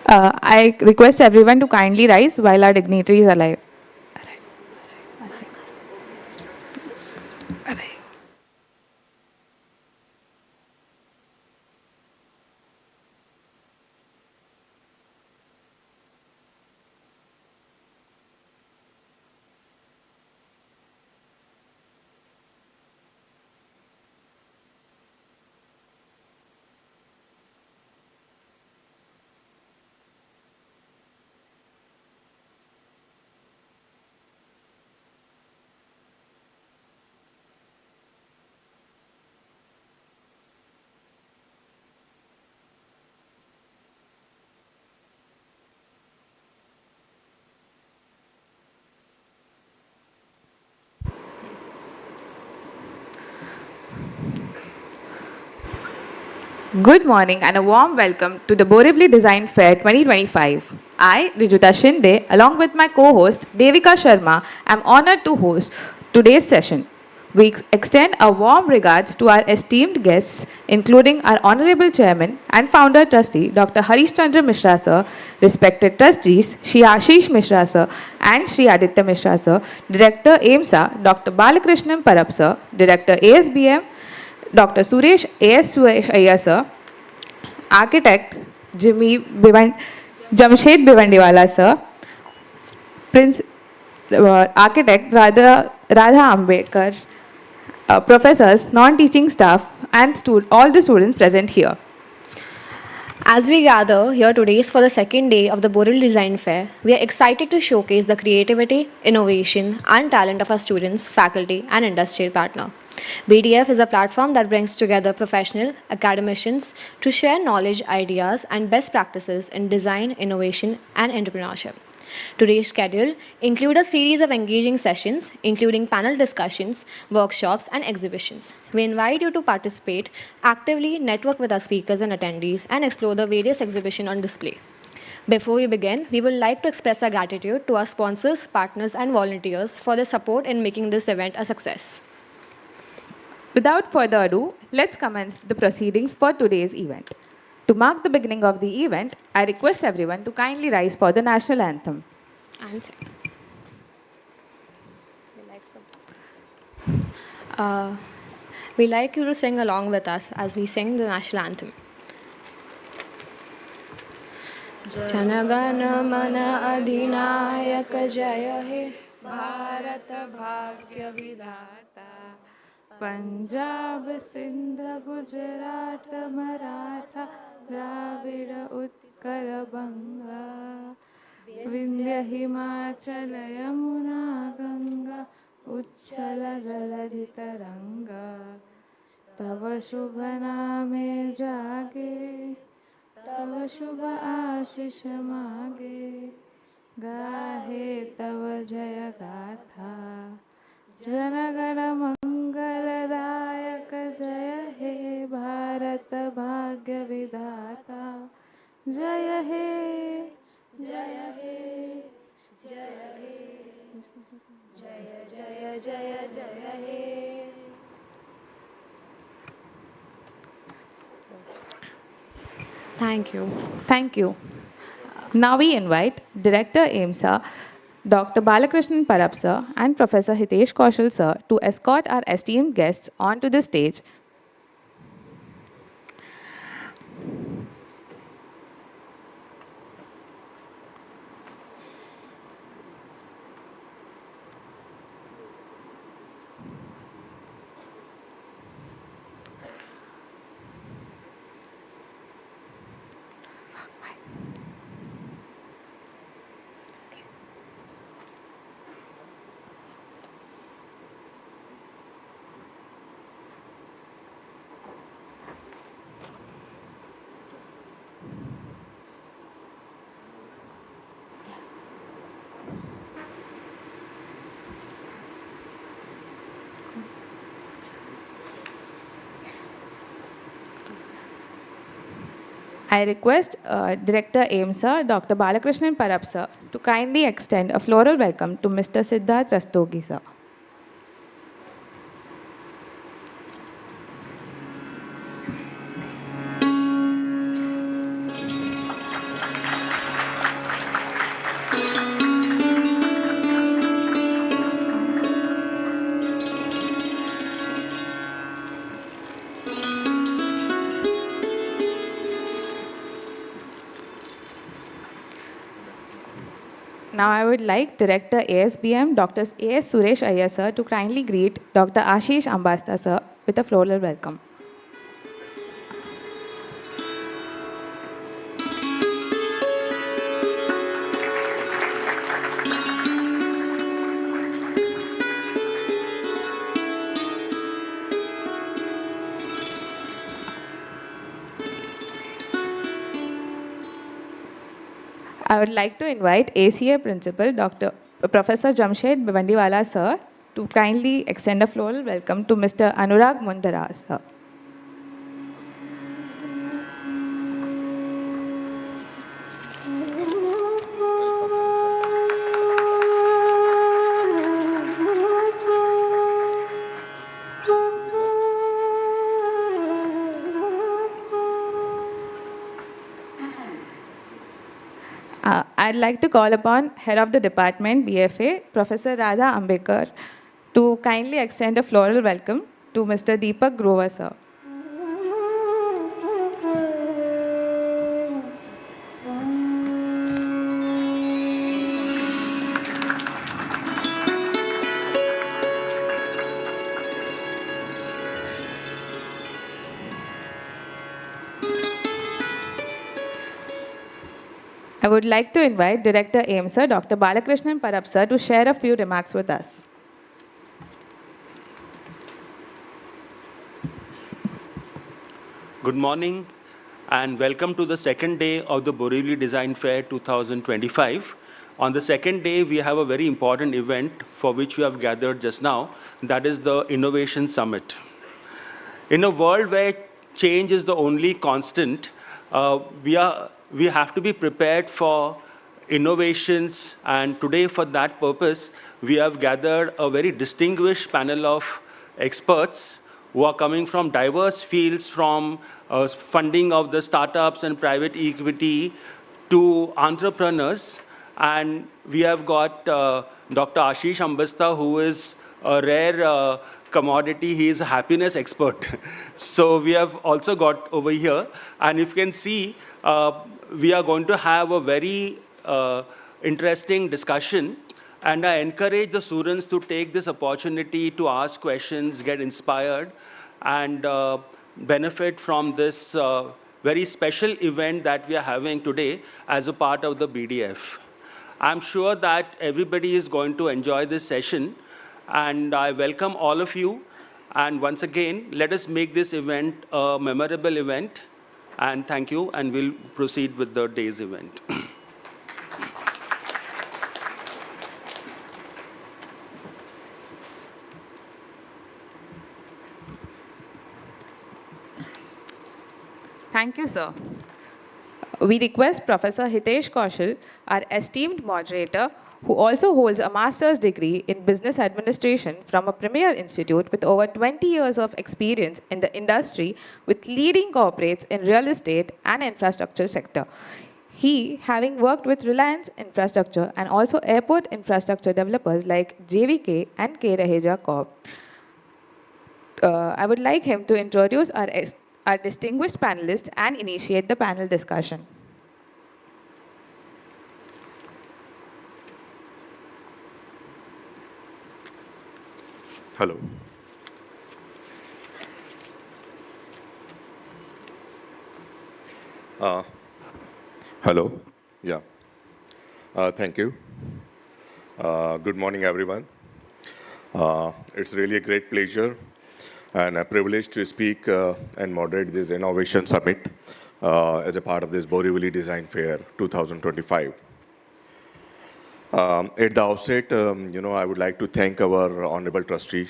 I request everyone to kindly rise while our dignitary is alive. Good morning and a warm welcome to the Borivali Design Fair 2025. I, Rijuta Shinde, along with my co-host Devika Sharma, am honored to host today's session. We extend our warm regards to our esteemed guests, including our Honorable Chairman and Founder Trustee Dr. Harish Chandra Mishra Sir, respected trustees Shri Ashish Mishra Sir and Shri Aditya Mishra Sir, Director AIMSA Dr. Balakrishnan Parab Sir, Director ASBM Dr. Suresh A.S. Suresh Iyer Sir, Architect Jamshed Bhivandiwala Sir, Prince Architect Radha Ambedkar, professors, non-teaching staff, and all the students present here. As we gather here today for the second day of the Boril Design Fair, we are excited to showcase the creativity, innovation, and talent of our students, faculty, and industrial partner. BDF is a platform that brings together professional academicians to share knowledge, ideas, and best practices in design, innovation, and entrepreneurship. Today's schedule includes a series of engaging sessions, including panel discussions, workshops, and exhibitions. We invite you to participate actively, network with our speakers and attendees, and explore the various exhibitions on display. Before we begin, we would like to express our gratitude to our sponsors, partners, and volunteers for their support in making this event a success. Without further ado, let's commence the proceedings for today's event. To mark the beginning of the event, I request everyone to kindly rise for the national anthem. We like you to sing along with us as we sing the national anthem. जनगण मन अधिनायक जय हे भारत भाग्य विधाता पंजाब सिंध गुजरात मराठा द्राविड उत्कल बंगा विंध्य हिमाचल यमुना गंगा उच्छल जलधि तरंगा तव शुभ नामे जागे तव शुभ आशीष मागे गाहे तव जय गाथा जनगण मंगलदायक जय हे भारत भाग्य विधाता जय हे जय हे जय हे जय जय जय जय हे. Thank you. Thank you. Now we invite Director AIMSA, Dr. Balakrishnan Parab Sir and Professor Hitesh Kaushal Sir to escort our esteemed guests onto the stage. I request Director AIMSA, Dr. Balakrishnan Parab Sir, to kindly extend a floral welcome to Mr. Siddharth Rastogi Sir. Now I would like Director ASBM, Dr. A.S. Suresh Iyer sir, to kindly greet Dr. Ashish Ambasta sir with a floral welcome. I would like to invite ACA Principal Dr. Professor Jamshed Bhivandiwala sir to kindly extend a floral welcome to Mr. Anurag Mundara sir. I'd like to call upon Head of the Department, BFA, Professor Radha Ambekar, to kindly extend a floral welcome to Mr. Deepak Grover, sir. I would like to invite Director AIM, sir, Dr. Balakrishnan Parab, sir, to share a few remarks with us. Good morning and welcome to the second day of the Borivali Design Fair 2025. On the second day, we have a very important event for which we have gathered just now, that is the Innovation Summit. In a world where change is the only constant, we have to be prepared for innovations, and today for that purpose, we have gathered a very distinguished panel of experts who are coming from diverse fields, from funding of the startups and private equity to entrepreneurs. And we have got Dr. Ashish Ambasta, who is a rare commodity. He is a happiness expert. So we have also got over here. And if you can see, we are going to have a very interesting discussion. And I encourage the students to take this opportunity to ask questions, get inspired, and benefit from this very special event that we are having today as a part of the BDF. I'm sure that everybody is going to enjoy this session, and I welcome all of you. And once again, let us make this event a memorable event. And thank you, and we'll proceed with the day's event. Thank you, sir. We request Professor Hitesh Kaushal, our esteemed moderator, who also holds a master's degree in business administration from a premier institute with over 20 years of experience in the industry with leading corporates in real estate and infrastructure sector. He, having worked with Reliance Infrastructure and also airport infrastructure developers like JVK and K. Raheja Corp. I would like him to introduce our distinguished panelists and initiate the panel discussion. Hello. Hello. Yeah. Thank you. Good morning, everyone. It's really a great pleasure and a privilege to speak and moderate this Innovation Summit as a part of this Borivali Design Fair 2025. At the outset, I would like to thank our Honorable Trustee,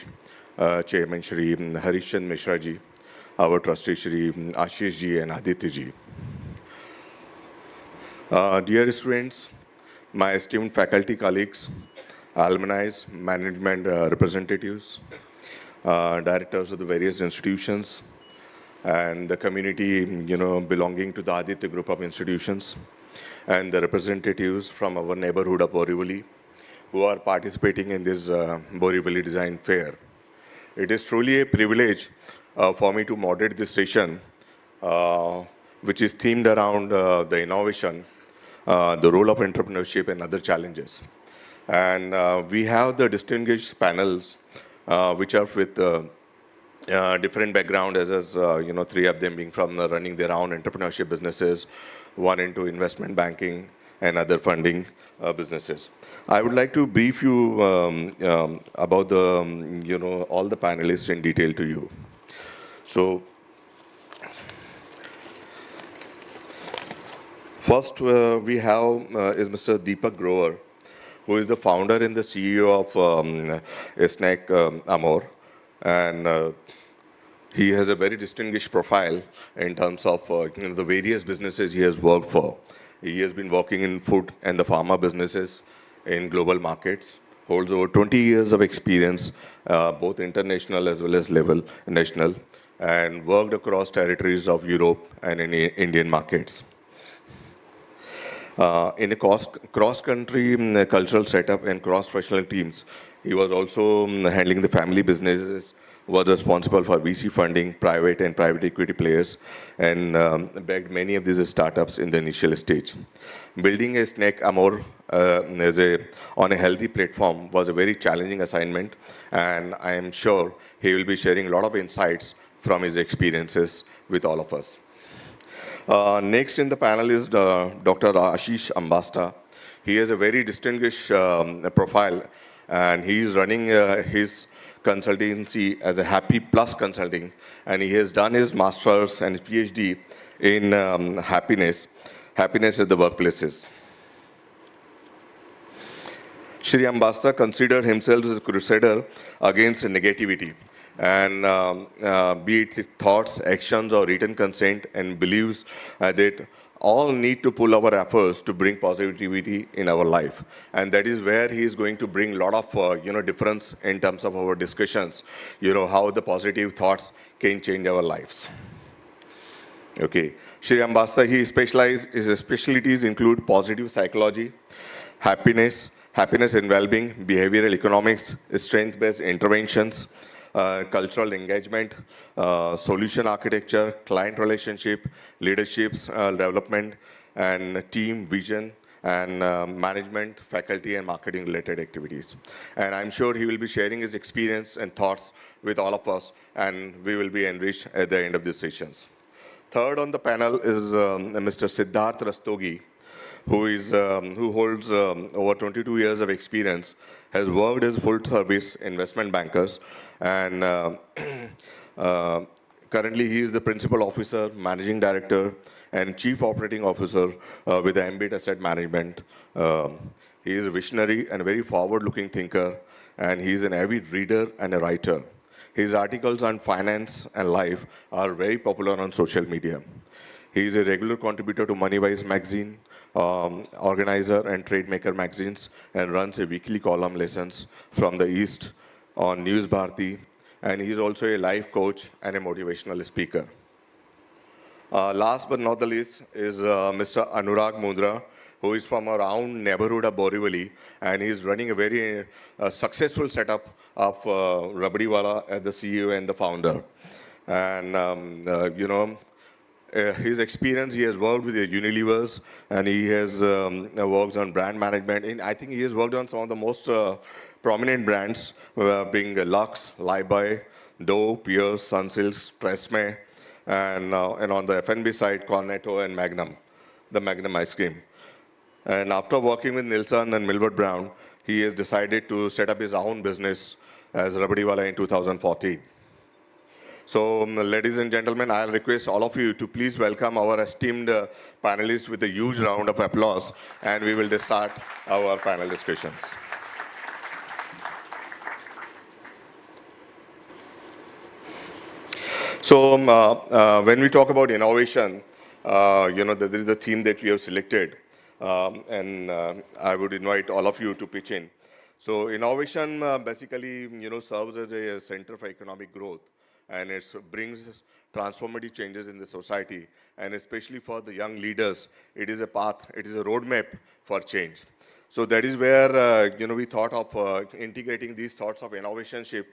Chairman Shri Harishchand Mishra ji, our Trustee Shri Ashish ji and Aditya ji. Dear students, my esteemed faculty colleagues, alumni, management representatives, directors of the various institutions, and the community, belonging to the Aditya group of institutions, and the representatives from our neighborhood of Borivali who are participating in this Borivali Design Fair. It is truly a privilege for me to moderate this session, which is themed around the innovation the role of entrepreneurship and other challenges. And we have the distinguished panels, which are with different background, three of them being from running their own entrepreneurship businesses, one into investment banking and other funding businesses. I would like to brief you about the, all the panelists in detail to you. So, first we have is Mr. Deepak Grover, who is the founder and the CEO of Snack Amor. And he has a very distinguished profile in terms of the various businesses he has worked for. He has been working in food and the pharma businesses in global markets, holds over 20 years of experience, both international as well as national, and worked across territories of Europe and in Indian markets. In a cross-country cultural setup and cross-functional teams, he was also handling the family businesses, was responsible for VC funding, private and private equity players, and backed many of these startups in the initial stage. Building a Snack Amor on a healthy platform was a very challenging assignment, and I am sure he will be sharing a lot of insights from his experiences with all of us. Next in the panel is Dr. Ashish Ambasta. He has a very distinguished profile, and he is running his consultancy as a Happy Plus Consulting, and he has done his master's and PhD in happiness at the workplaces. Shri Ambasta considered himself as a crusader against negativity, and be it thoughts, actions, or written consent, and believes that all need to pull our efforts to bring positivity in our life. And that is where he is going to bring a lot of difference in terms of our discussions, how the positive thoughts can change our lives. Okay, Shri Ambasta, his specialties include positive psychology, happiness and well-being, behavioral economics, strength-based interventions, cultural engagement, solution architecture, client relationship, leaderships, development, and team vision, and management, faculty, and marketing related activities. And I'm sure he will be sharing his experience and thoughts with all of us, and we will be enriched at the end of these sessions. Third on the panel is Mr. Siddharth Rastogi, who holds over 22 years of experience, has worked as full-service investment bankers, and currently he is the principal officer, managing director, and chief operating officer with Ambit Asset Management. He is a visionary and very forward-looking thinker, and he is an avid reader and a writer. His articles on finance and life are very popular on social media. He is a regular contributor to MoneyWise magazine, organizer and Trademaker magazines, and runs a weekly column Lessons from the East on News Bharati, and he is also a life coach and a motivational speaker. Last but not the least is Mr. Anurag Mundra, who is from around neighborhood of Borivali, and he is running a very successful setup of Rabdiwala as the CEO and the founder. And his experience, he has worked with the Unilevers, and he has worked on brand management. And I think he has worked on some of the most prominent brands, being Lux, Lifebuoy, Dove, Pierce, Sunsilk, Tresemme, and on the F&B side, Cornetto and Magnum, the Magnum ice cream. And after working with Nielsen and Millward Brown, he has decided to set up his own business as Rabdiwala in 2014. So, ladies and gentlemen, I'll request all of you to please welcome our esteemed panelists with a huge round of applause, and we will start our panel discussions. So, when we talk about innovation, this is the theme that we have selected, and I would invite all of you to pitch in. So, innovation basically, serves as a center for economic growth, and it brings transformative changes in the society, and especially for the young leaders, it is a path, it is a roadmap for change. So that is where we thought of integrating these thoughts of innovationship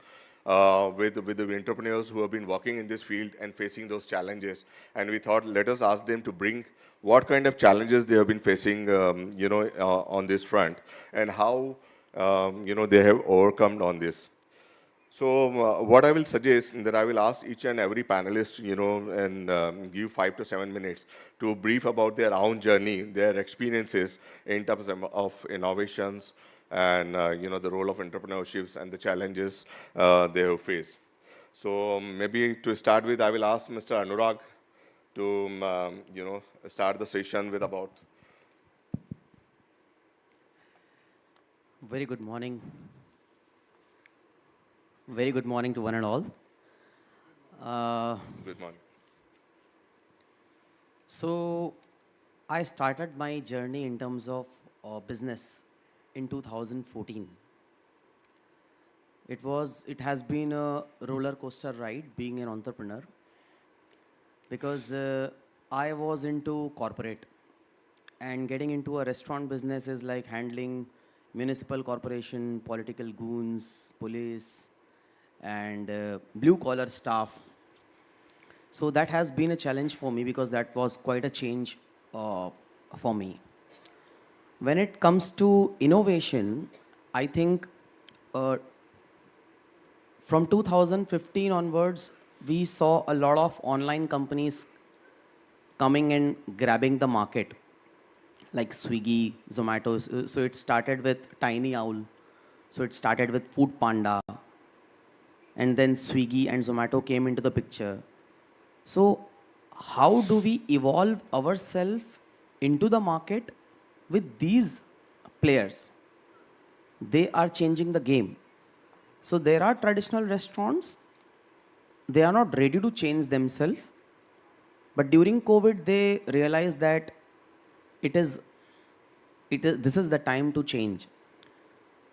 with the entrepreneurs who have been working in this field and facing those challenges. And we thought, let us ask them to bring what kind of challenges they have been facing, on this front, and how, they have overcome on this. So what I will suggest is that I will ask each and every panelist, and give 5 to 7 minutes to brief about their own journey, their experiences in terms of innovations and, the role of entrepreneurships and the challenges they have faced. So maybe to start with, I will ask Mr. Anurag to, start the session with about. Very good morning. Very good morning to one and all. Good morning. So, I started my journey in terms of business in 2014. It has been a roller coaster ride being an entrepreneur because I was into corporate, and getting into a restaurant business is like handling municipal corporation, political goons, police, and blue collar staff. So that has been a challenge for me because that was quite a change for me. When it comes to innovation, I think uh, from 2015 onwards, we saw a lot of online companies coming and grabbing the market, like Swiggy, Zomato. So it started with Tiny Owl. So it started with Food Panda. And then Swiggy and Zomato came into the picture. So how do we evolve ourselves into the market with these players? They are changing the game. So there are traditional restaurants, they are not ready to change themselves. But during COVID, they realized that it is, this is the time to change.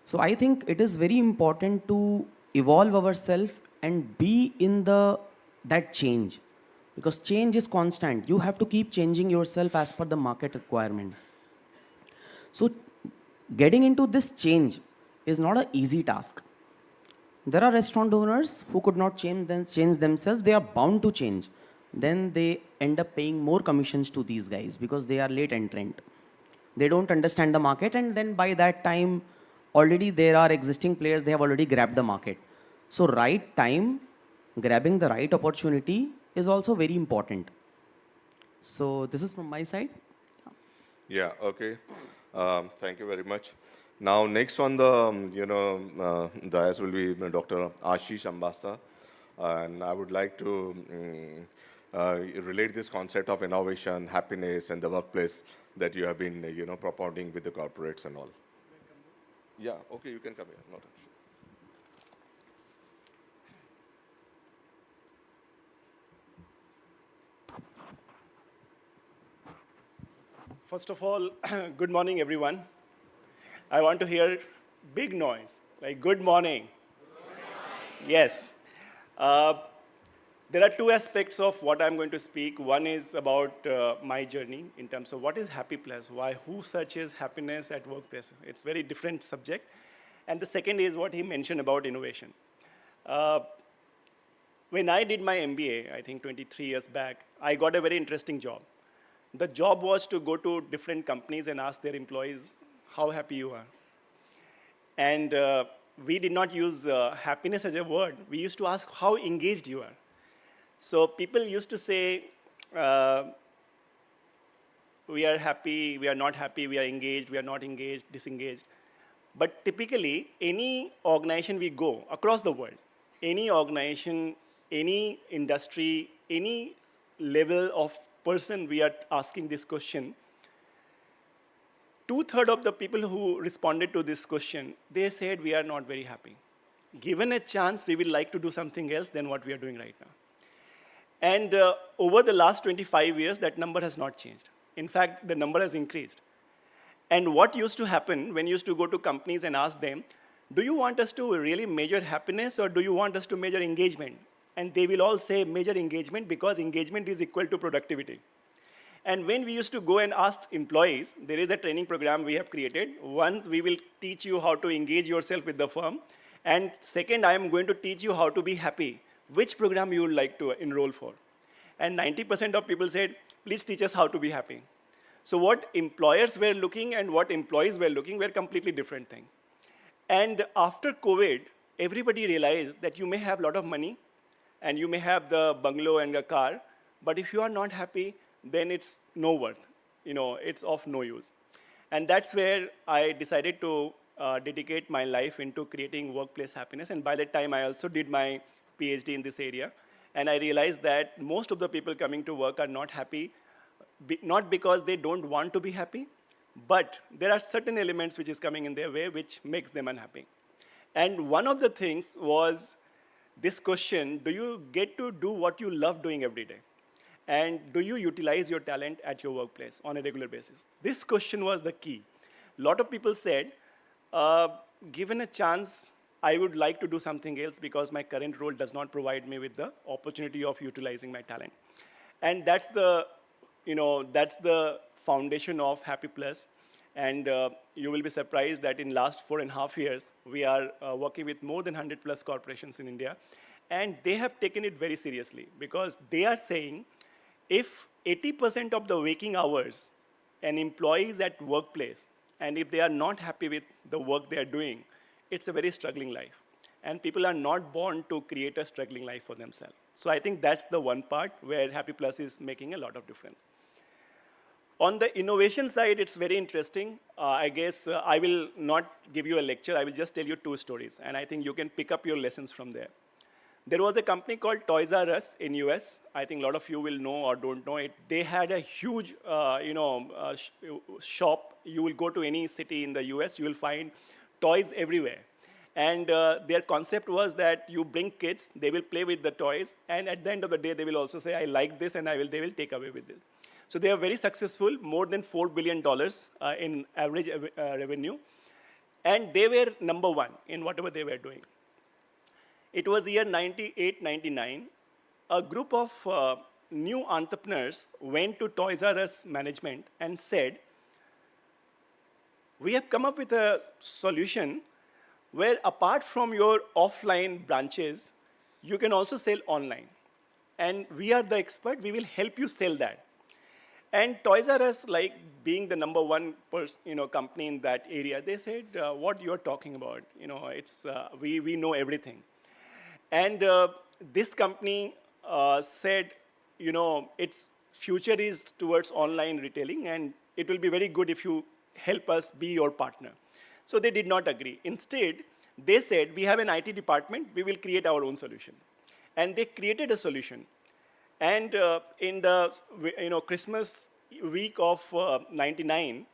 So I think it is very important to evolve ourselves and be in that change, because change is constant. You have to keep changing yourself as per the market requirement. So getting into this change is not an easy task. There are restaurant owners who could not change themselves. They are bound to change. Then they end up paying more commissions to these guys because they are late entrant. They don't understand the market, and then by that time, already there are existing players. They have already grabbed the market. So right time, grabbing the right opportunity is also very important. So this is from my side. Yeah, okay. Thank you very much. Now, next on the, dais will be Dr. Ashish Ambasta. And I would like to relate this concept of innovation, happiness, and the workplace that you have been, propounding with the corporates and all. Yeah, okay, you can come here. Not an issue. First of all, good morning, everyone. I want to hear big noise, like good morning. Yes. There are two aspects of what I'm going to speak. One is about my journey in terms of what is happy place, who searches happiness at workplace. It's very different subject. And the second is what he mentioned about innovation. When I did my MBA, I think 23 years back, I got a very interesting job. The job was to go to different companies and ask their employees how happy you are. And we did not use happiness as a word. We used to ask how engaged you are. So people used to say, we are happy, we are not happy, we are engaged, we are not engaged, disengaged. But typically, any organization we go across the world, any organization, any industry, any level of person we are asking this question, 2/3 of the people who responded to this question, they said we are not very happy. Given a chance, we would like to do something else than what we are doing right now. And over the last 25 years, that number has not changed. In fact, the number has increased. And what used to happen when you used to go to companies and ask them, do you want us to really measure happiness or do you want us to measure engagement? And they will all say measure engagement because engagement is equal to productivity. And when we used to go and ask employees, there is a training program we have created. One, we will teach you how to engage yourself with the firm. And second, I am going to teach you how to be happy. Which program you would like to enroll for? And 90% of people said, please teach us how to be happy. So what employers were looking and what employees were looking were completely different things. And after COVID, everybody realized that you may have a lot of money and you may have the bungalow and a car, but if you are not happy, then it's no worth. It's of no use. And that's where I decided to dedicate my life into creating workplace happiness. And by that time, I also did my PhD in this area. And I realized that most of the people coming to work are not happy, not because they don't want to be happy, but there are certain elements which is coming in their way which makes them unhappy. And one of the things was this question: do you get to do what you love doing every day? And do you utilize your talent at your workplace on a regular basis? This question was the key. A lot of people said, given a chance, I would like to do something else because my current role does not provide me with the opportunity of utilizing my talent. And that's the foundation of Happy Plus. And you will be surprised that in last 4.5 years, we are working with more than 100 plus corporations in India. And they have taken it very seriously because they are saying if 80% of the waking hours an employee is at workplace, and if they are not happy with the work they are doing, it's a very struggling life. And people are not born to create a struggling life for themselves. So I think that's the one part where Happy Plus is making a lot of difference. On the innovation side, it's very interesting. I guess I will not give you a lecture. I will just tell you 2 stories. And I think you can pick up your lessons from there. There was a company called Toys R Us in US. I think a lot of you will know or don't know it. They had a huge shop. You will go to any city in the US, you will find toys everywhere. And their concept was that you bring kids, they will play with the toys, and at the end of the day, they will also say, I like this, and they will take away with this. So they are very successful, more than $4 billion in average revenue. And they were number 1 in whatever they were doing. It was year 98, 99. A group of new entrepreneurs went to Toys R Us management and said, we have come up with a solution where apart from your offline branches, you can also sell online. And we are the expert, we will help you sell that. And Toys R Us, like being the number 1 company in that area, they said, what you're talking about, we know everything. And this company said, its future is towards online retailing, and it will be very good if you help us be your partner. So they did not agree. Instead, they said, we have an IT department, we will create our own solution. And they created a solution. And in the Christmas week of 99,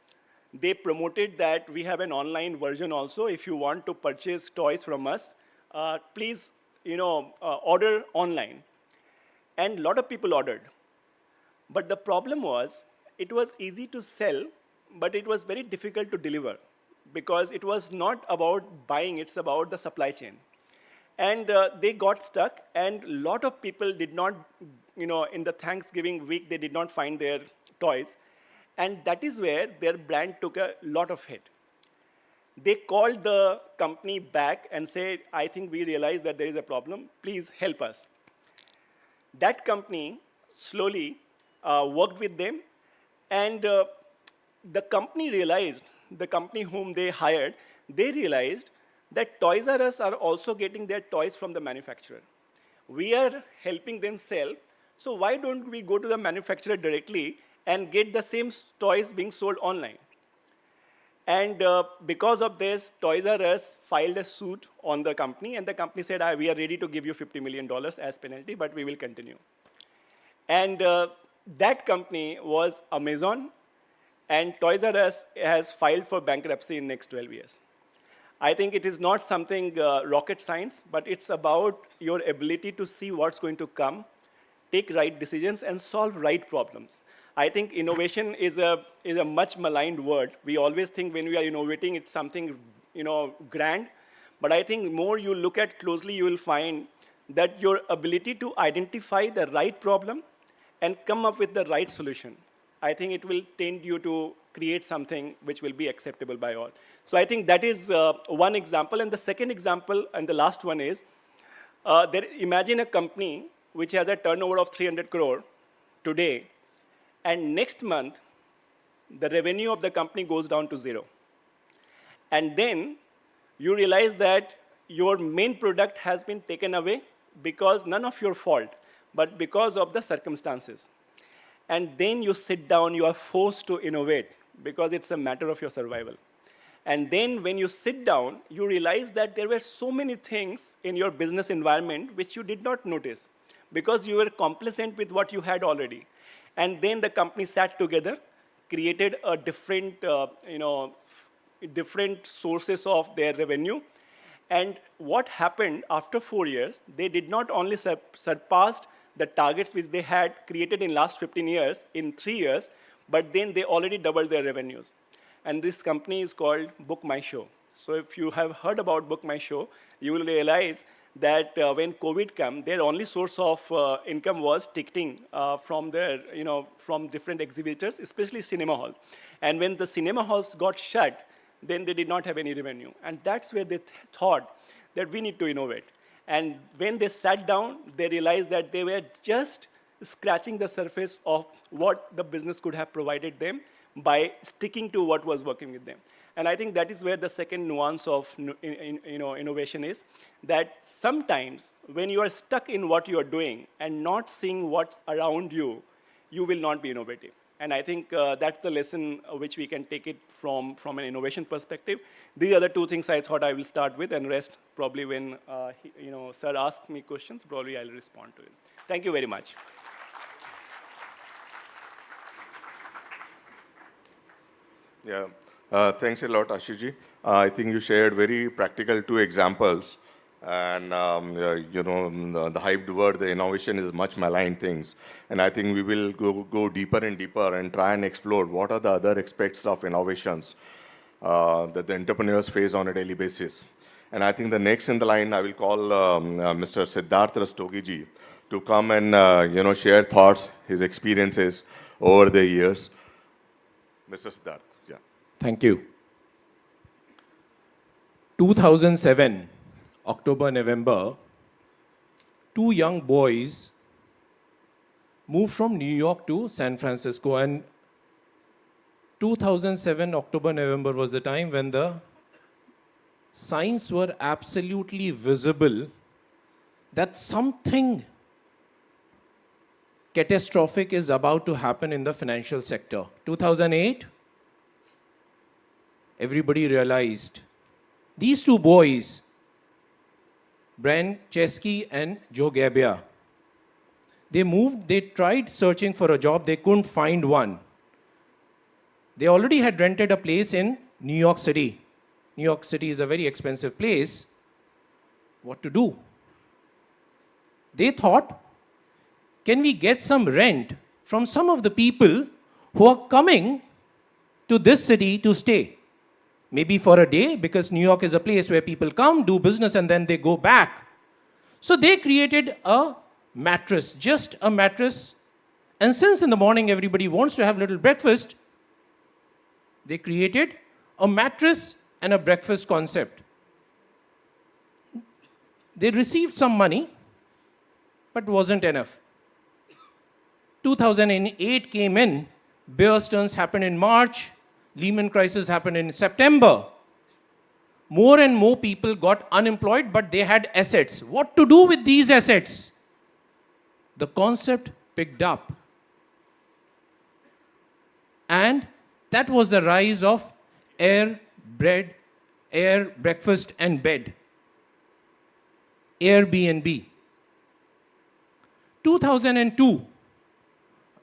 they promoted that we have an online version also. If you want to purchase toys from us, please order online. And a lot of people ordered. But the problem was, it was easy to sell, but it was very difficult to deliver because it was not about buying, it's about the supply chain. And they got stuck, and a lot of people did not, in the Thanksgiving week, they did not find their toys. And that is where their brand took a lot of hit. They called the company back and said, I think we realized that there is a problem, please help us. That company slowly worked with them, and the company realized, the company whom they hired, they realized that Toys R Us are also getting their toys from the manufacturer. We are helping them sell, so why don't we go to the manufacturer directly and get the same toys being sold online? And because of this, Toys R Us filed a suit on the company, and the company said, we are ready to give you $50 million as penalty, but we will continue. And that company was Amazon, and Toys R Us has filed for bankruptcy in next 12 years. I think it is not something rocket science, but it's about your ability to see what's going to come, take right decisions, and solve right problems. I think innovation is a much maligned word. We always think when we are innovating, it's something grand. But I think more you look at closely, you will find that your ability to identify the right problem and come up with the right solution, I think it will tend you to create something which will be acceptable by all. So I think that is one example. And the second example, and the last one is, imagine a company which has a turnover of 300 crore today, and next month, the revenue of the company goes down to zero. And then you realize that your main product has been taken away because none of your fault, but because of the circumstances. And then you sit down, you are forced to innovate because it's a matter of your survival. And then when you sit down, you realize that there were so many things in your business environment which you did not notice because you were complacent with what you had already. And then the company sat together, created a different, different sources of their revenue. And what happened after 4 years, they did not only surpassed the targets which they had created in last 15 years, in 3 years, but then they already doubled their revenues. And this company is called Book My Show. So if you have heard about Book My Show, you will realize that when COVID came, their only source of income was ticketing from their, from different exhibitors, especially cinema halls. And when the cinema halls got shut, then they did not have any revenue. And that's where they thought that we need to innovate. And when they sat down, they realized that they were just scratching the surface of what the business could have provided them by sticking to what was working with them. And I think that is where the second nuance of innovation is, that sometimes when you are stuck in what you are doing and not seeing what's around you, you will not be innovative. And I think that's the lesson which we can take it from an innovation perspective. These are the two things I thought I will start with, and rest probably when sir asks me questions, probably I'll respond to it. Thank you very much. Yeah, thanks a lot, Ashiji. I think you shared very practical 2 examples. And, the hyped word, the innovation is much maligned things. And I think we will go deeper and deeper and try and explore what are the other aspects of innovations that the entrepreneurs face on a daily basis. And I think the next in the line, I will call Mr. Siddharth Rastogi ji to come and, share thoughts, his experiences over the years. Mr. Siddharth, yeah. Thank you. 2007, October, November, 2 young boys moved from New York to San Francisco, and 2007, October, November was the time when the signs were absolutely visible that something catastrophic is about to happen in the financial sector. 2008, everybody realized these 2 boys, Brian Chesky and Joe Gabbia, they tried searching for a job, they couldn't find one. They already had rented a place in New York City. New York City is a very expensive place. What to do? They thought, can we get some rent from some of the people who are coming to this city to stay? Maybe for a day, because New York is a place where people come, do business, and then they go back. So they created a mattress, just a mattress. And since in the morning everybody wants to have a little breakfast, they created a mattress and a breakfast concept. They received some money, but wasn't enough. 2008 came in, Bear Stearns happened in March, Lehman crisis happened in September. More and more people got unemployed, but they had assets. What to do with these assets? The concept picked up. And that was the rise of air, breakfast, and bed. Airbnb. 2002,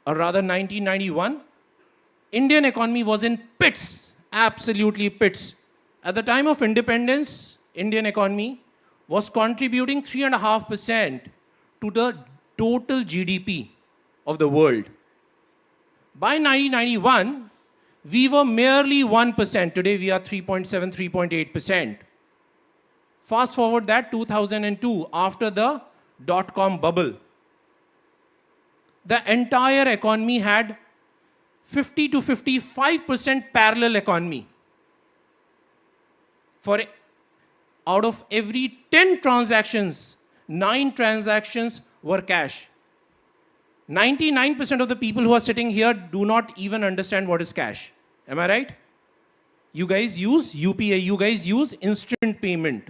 or rather 1991, Indian economy was in pits, absolutely pits. At the time of independence, Indian economy was contributing 3.5% to the total GDP of the world. By 1991, we were merely 1%. Today we are 3.7, 3.8%. Fast forward that 2002, after the dot-com bubble, the entire economy had 50 to 55% parallel economy. For out of every 10 transactions, 9 transactions were cash. 99% of the people who are sitting here do not even understand what is cash. Am I right? You guys use UPI, you guys use instant payment.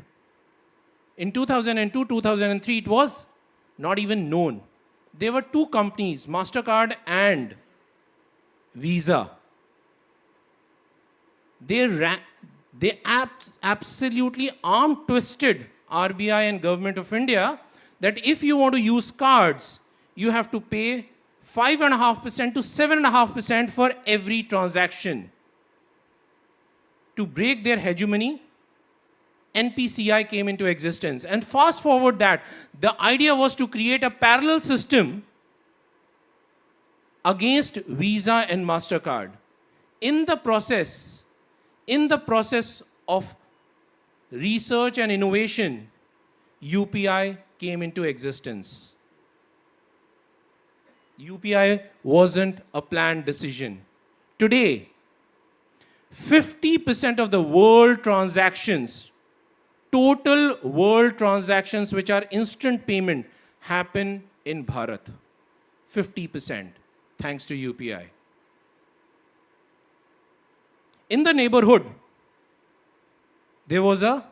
In 2002, 2003, it was not even known. There were two companies, MasterCard and Visa. They absolutely arm-twisted RBI and Government of India that if you want to use cards, you have to pay 5.5% to 7.5% for every transaction. To break their hegemony, NPCI came into existence. And fast forward that, the idea was to create a parallel system against Visa and MasterCard. In the process of research and innovation, UPI came into existence. UPI wasn't a planned decision. Today, 50% of the world transactions, total world transactions which are instant payment, happen in Bharat. 50%, thanks to UPI. In the neighborhood, there was a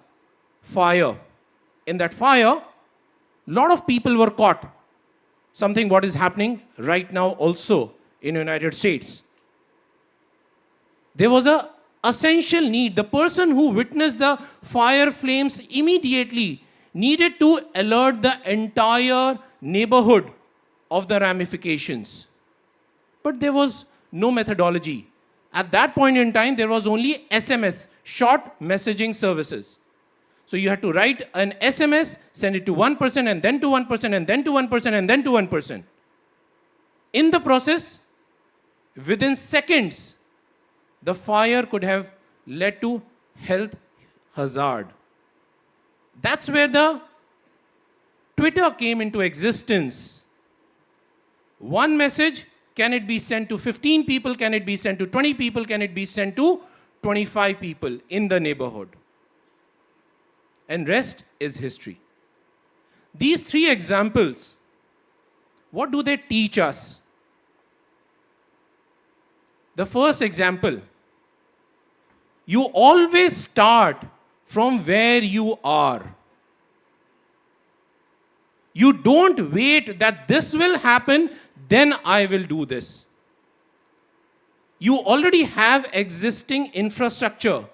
fire. In that fire, a lot of people were caught. Something what is happening right now also in the United States. There was an essential need. The person who witnessed the fire flames immediately needed to alert the entire neighborhood of the ramifications. But there was no methodology. At that point in time, there was only SMS, short messaging services. So you had to write an SMS, send it to one person, and then to one person, and then to one person, and then to one person. In the process, within seconds, the fire could have led to health hazard. That's where the Twitter came into existence. One message, can it be sent to 15 people? Can it be sent to 20 people? Can it be sent to 25 people in the neighborhood? And rest is history. These three examples, what do they teach us? The first example, you always start from where you are. You don't wait that this will happen, then I will do this. You already have existing infrastructure.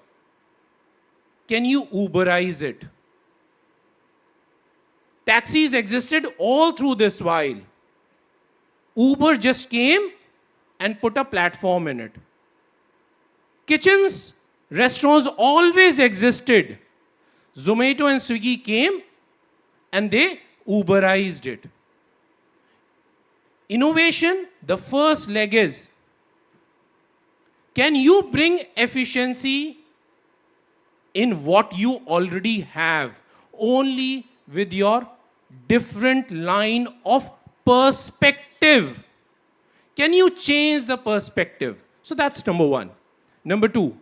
Can you Uberize it? Taxis existed all through this while. Uber just came and put a platform in it. Kitchens, restaurants always existed. Zomato and Swiggy came and they Uberized it. Innovation, the first leg is, can you bring efficiency in what you already have, only with your different line of perspective? Can you change the perspective? So that's number one. Number two,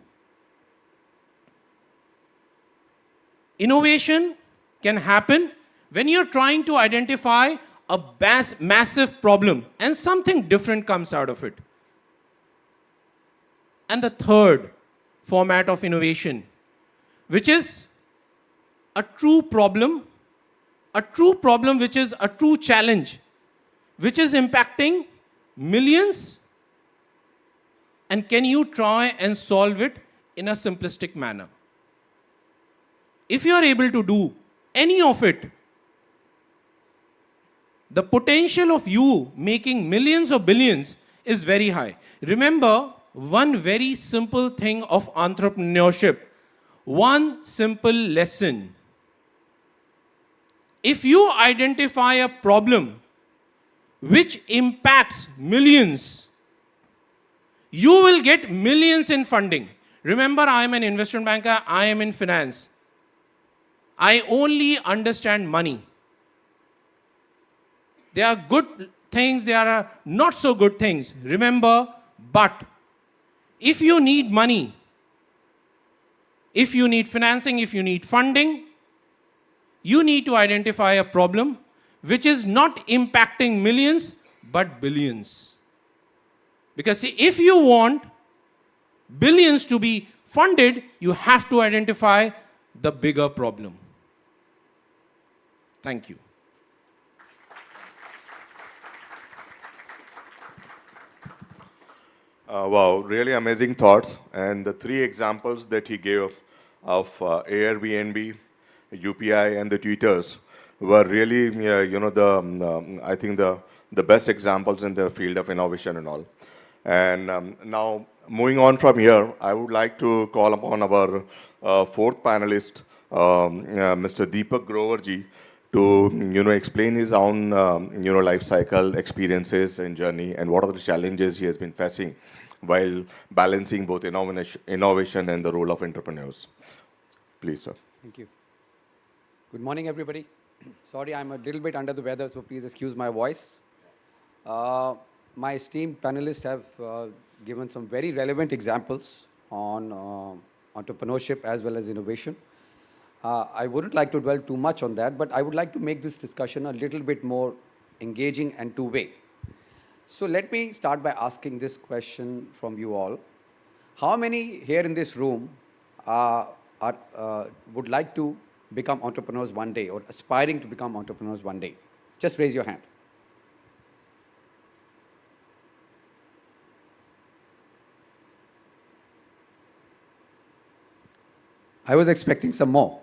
innovation can happen when you're trying to identify a massive problem and something different comes out of it. And the third format of innovation, which is a true problem which is a true challenge, which is impacting millions, and can you try and solve it in a simplistic manner? If you are able to do any of it, the potential of you making millions or billions is very high. Remember one very simple thing of entrepreneurship, one simple lesson. If you identify a problem which impacts millions, you will get millions in funding. Remember, I am an investment banker, I am in finance. I only understand money. There are good things, there are not so good things. Remember, but if you need money, if you need financing, if you need funding, you need to identify a problem which is not impacting millions but billions. Because see, if you want billions to be funded, you have to identify the bigger problem. Thank you. Wow, really amazing thoughts. And the three examples that he gave of Airbnb, UPI, and the tutors were really, I think the best examples in the field of innovation and all. And now, moving on from here, I would like to call upon our fourth panelist, Mr. Deepak Groverji, to explain his own life cycle experiences and journey and what are the challenges he has been facing while balancing both innovation and the role of entrepreneurs. Please, sir. Thank you. Good morning, everybody. Sorry, I'm a little bit under the weather, so please excuse my voice. My esteemed panelists have given some very relevant examples on entrepreneurship as well as innovation. I wouldn't like to dwell too much on that, but I would like to make this discussion a little bit more engaging and two-way. So let me start by asking this question from you all. How many here in this room would like to become entrepreneurs one day or aspiring to become entrepreneurs one day? Just raise your hand. I was expecting some more.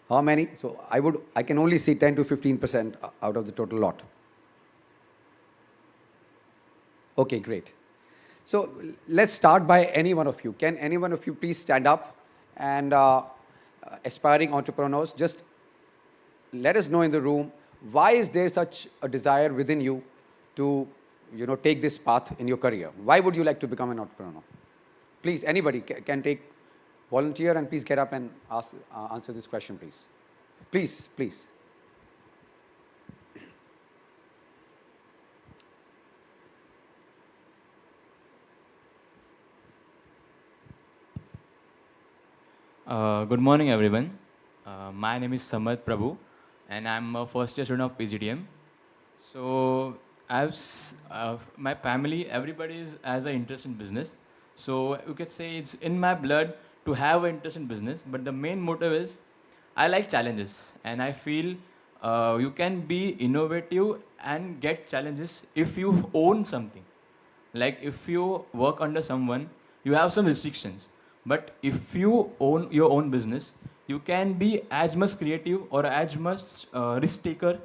How many? So I can only see 10 to 15% out of the total lot. Okay, great. So let's start by any one of you. Can any one of you please stand up and aspiring entrepreneurs, just let us know in the room, why is there such a desire within you to take this path in your career? Why would you like to become an entrepreneur? Please, anybody can take volunteer and please get up and answer this question, please. Please, please. Good morning, everyone. My name is Samad Prabhu, and I'm a first year student of PGDM. So, my family, everybody has an interest in business. So, you could say it's in my blood to have an interest in business. But the main motive is I like challenges, and I feel you can be innovative and get challenges if you own something. Like if you work under someone, you have some restrictions. But if you own your own business, you can be as much creative or as much risk taker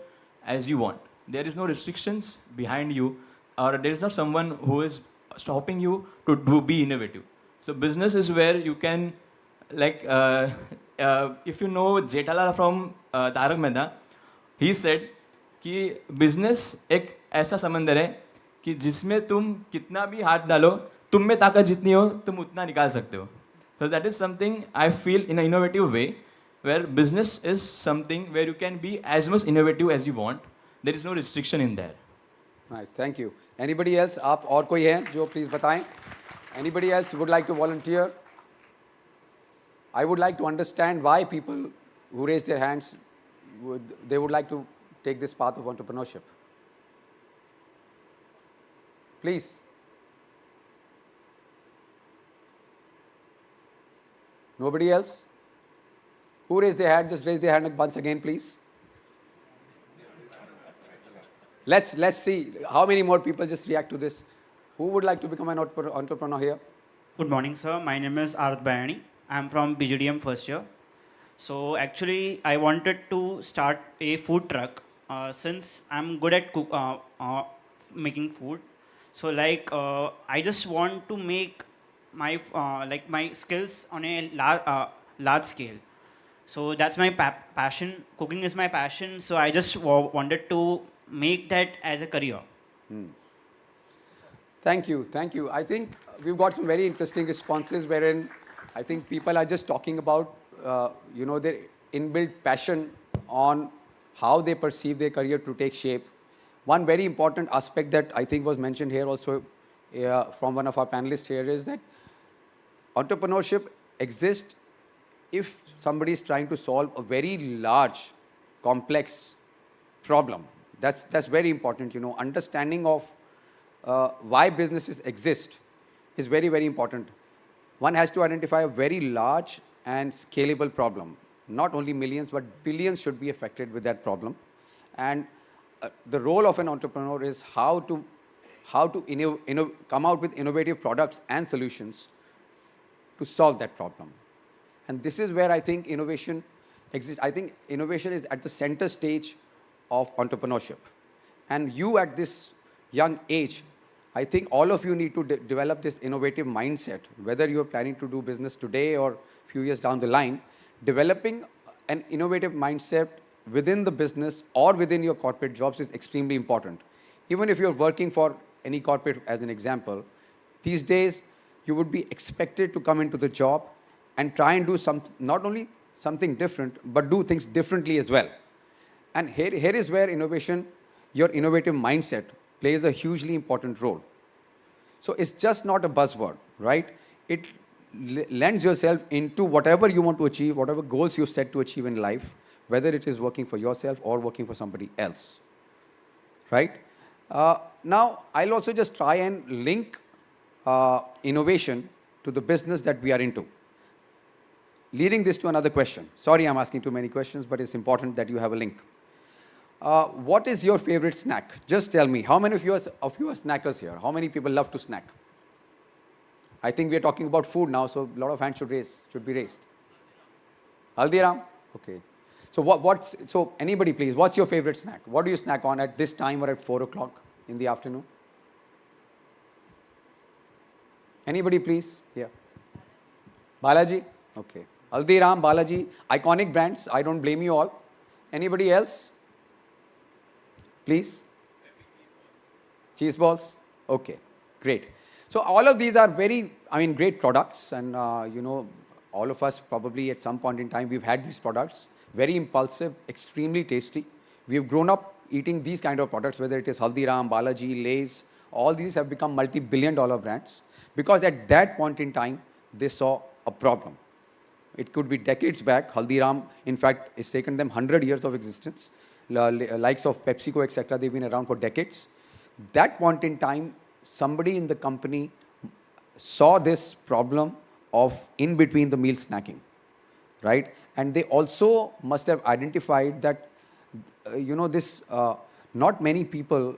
as you want. There is no restrictions behind you, or there is not someone who is stopping you to be innovative. So business is where you can, like, if you know Jetala from Tarak Mehta, he said कि business एक ऐसा समंदर है कि जिसमें तुम कितना भी हाथ डालो, तुम में ताकत जितनी हो, तुम उतना निकाल सकते हो. So that is something I feel in an innovative way, where business is something where you can be as much innovative as you want. There is no restriction in there. Nice, thank you. Anybody else? आप और कोई है जो please बताएं? Anybody else would like to volunteer? I would like to understand why people who raise their hands would like to take this path of entrepreneurship. Please. Nobody else? Who raised their hand? Just raise their hand once again, please. Let's see how many more people just react to this. Who would like to become an entrepreneur here? Good morning, sir. My name is Arth Bayani. I'm from PGDM first year. So actually, I wanted to start a food truck since I'm good at making food. So I just want to make my my skills on a large scale. So that's my passion. Cooking is my passion. So I just wanted to make that as a career. Thank you, thank you. I think we've got some very interesting responses wherein I think people are just talking about their inbuilt passion on how they perceive their career to take shape. One very important aspect that I think was mentioned here also from one of our panelists here is that entrepreneurship exists if somebody is trying to solve a very large, complex problem. That's very important, understanding of why businesses exist is very, very important. One has to identify a very large and scalable problem. Not only millions, but billions should be affected with that problem. And the role of an entrepreneur is how to come out with innovative products and solutions to solve that problem. And this is where I think innovation exists. I think innovation is at the center stage of entrepreneurship. And you at this young age, I think all of you need to develop this innovative mindset, whether you're planning to do business today or a few years down the line. Developing an innovative mindset within the business or within your corporate jobs is extremely important. Even if you're working for any corporate, as an example, these days you would be expected to come into the job and try and do not only something different, but do things differently as well. And here is where innovation, your innovative mindset, plays a hugely important role. So it's just not a buzzword, right? It lends yourself into whatever you want to achieve, whatever goals you set to achieve in life, whether it is working for yourself or working for somebody else, right? Now, I'll also just try and link innovation to the business that we are into. Leading this to another question. Sorry, I'm asking too many questions, but it's important that you have a link. What is your favorite snack? Just tell me, how many of you are snackers here? How many people love to snack? I think we are talking about food now, so a lot of hands should be raised. Haldiram? Okay. So anybody please, what's your favorite snack? What do you snack on at this time or at 4 o'clock in the afternoon? Anybody please? Yeah. Balaji? Okay. Haldiram, Balaji, iconic brands. I don't blame you all. Anybody else? Please? Cheese balls? Okay, great. So all of these are very, great products. And, all of us probably at some point in time, we've had these products. Very impulsive, extremely tasty. We've grown up eating these kind of products, whether it is Haldiram, Balaji, Lay's. All these have become multi-billion-dollar brands because at that point in time, they saw a problem. It could be decades back. Haldiram, in fact, it's taken them 100 years of existence. Likes of PepsiCo, etc., they've been around for decades. That point in time, somebody in the company saw this problem of in between the meal snacking, right? And they also must have identified that, not many people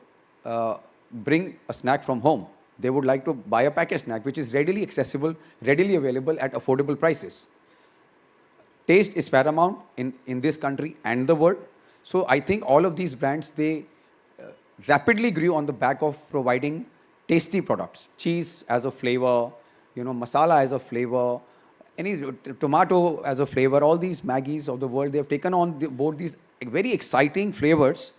bring a snack from home. They would like to buy a packaged snack, which is readily accessible, readily available at affordable prices. Taste is paramount in this country and the world. So I think all of these brands, they rapidly grew on the back of providing tasty products. Cheese as a flavor, masala as a flavor, any tomato as a flavor, all these Maggies of the world, they have taken on board these very exciting flavors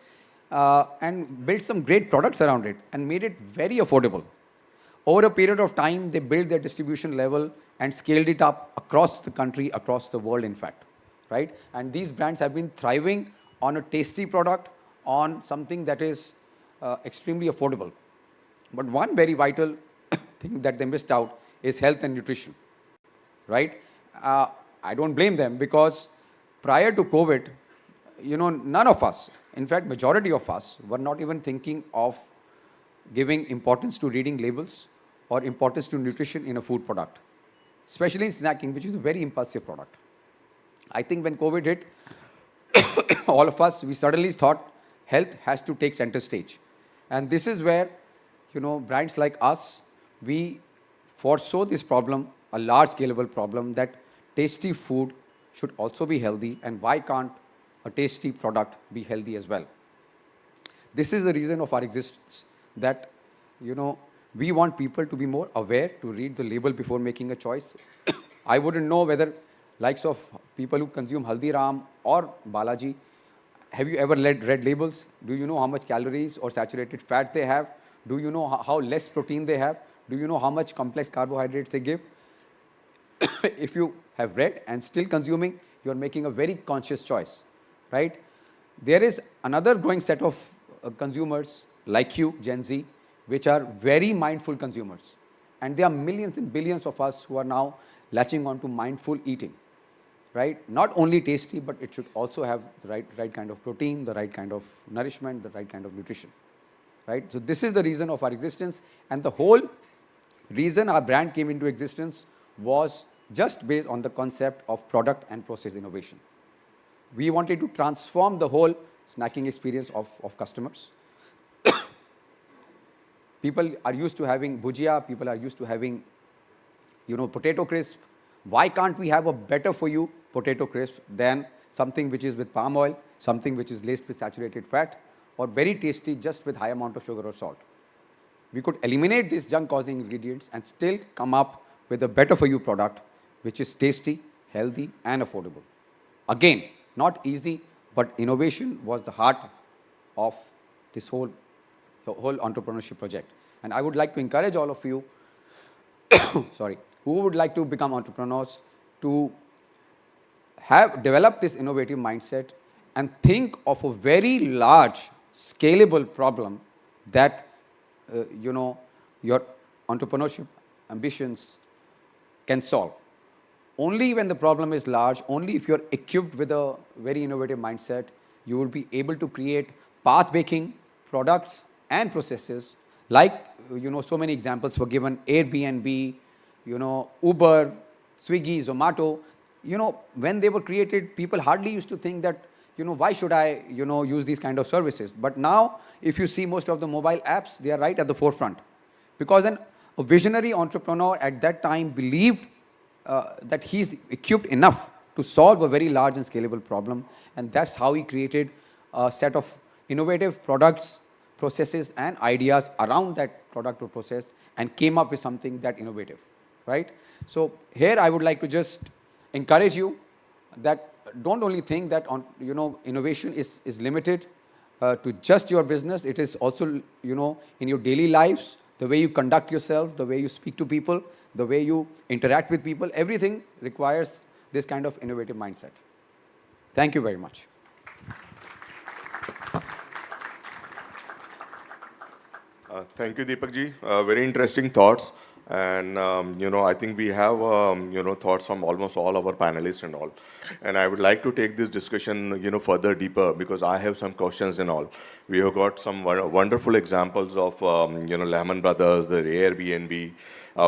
and built some great products around it and made it very affordable. Over a period of time, they built their distribution level and scaled it up across the country, across the world, in fact, right? And these brands have been thriving on a tasty product, on something that is extremely affordable. But one very vital thing that they missed out is health and nutrition, right? I don't blame them because prior to COVID, none of us, in fact, majority of us were not even thinking of giving importance to reading labels or importance to nutrition in a food product, especially in snacking, which is a very impulsive product. I think when COVID hit, all of us, we suddenly thought health has to take center stage. And this is where, brands like us, we foresaw this problem, a large scalable problem, that tasty food should also be healthy, and why can't a tasty product be healthy as well? This is the reason of our existence, that, we want people to be more aware, to read the label before making a choice. I wouldn't know whether likes of people who consume Haldiram or Balaji, have you ever read labels? Do you know how much calories or saturated fat they have? Do you know how less protein they have? Do you know how much complex carbohydrates they give? If you have read and still consuming, you are making a very conscious choice, right? There is another growing set of consumers like you, Gen Z, which are very mindful consumers. And there are millions and billions of us who are now latching on to mindful eating, right? Not only tasty, but it should also have the right kind of protein, the right kind of nourishment, the right kind of nutrition, right? So this is the reason of our existence, and the whole Reason our brand came into existence was just based on the concept of product and process innovation. We wanted to transform the whole snacking experience of customers. People are used to having bhujia, people are used to having, potato crisp. Why can't we have a better for you potato crisp than something which is with palm oil, something which is laced with saturated fat, or very tasty just with high amount of sugar or salt? We could eliminate these junk-causing ingredients and still come up with a better for you product which is tasty, healthy, and affordable. Again, not easy, but innovation was the heart of this whole entrepreneurship project. And I would like to encourage all of you, sorry, who would like to become entrepreneurs to develop this innovative mindset and think of a very large, scalable problem that your entrepreneurship ambitions can solve. Only when the problem is large, only if you're equipped with a very innovative mindset, you will be able to create path-breaking products and processes like, so many examples were given, Airbnb, Uber, Swiggy, Zomato. When they were created, people hardly used to think that, why should I, use these kind of services? But now, if you see most of the mobile apps, they are right at the forefront. Because a visionary entrepreneur at that time believed that he's equipped enough to solve a very large and scalable problem. And that's how he created a set of innovative products, processes, and ideas around that product or process and came up with something that innovative, right? So here I would like to just encourage you that don't only think that innovation is limited to just your business. It is also, in your daily lives, the way you conduct yourself, the way you speak to people, the way you interact with people, everything requires this kind of innovative mindset. Thank you very much. Thank you, Deepak ji. Very interesting thoughts. And, I think we have, thoughts from almost all our panelists and all. And I would like to take this discussion, further deeper because I have some questions and all. We have got some wonderful examples of, Lehman Brothers, the Airbnb,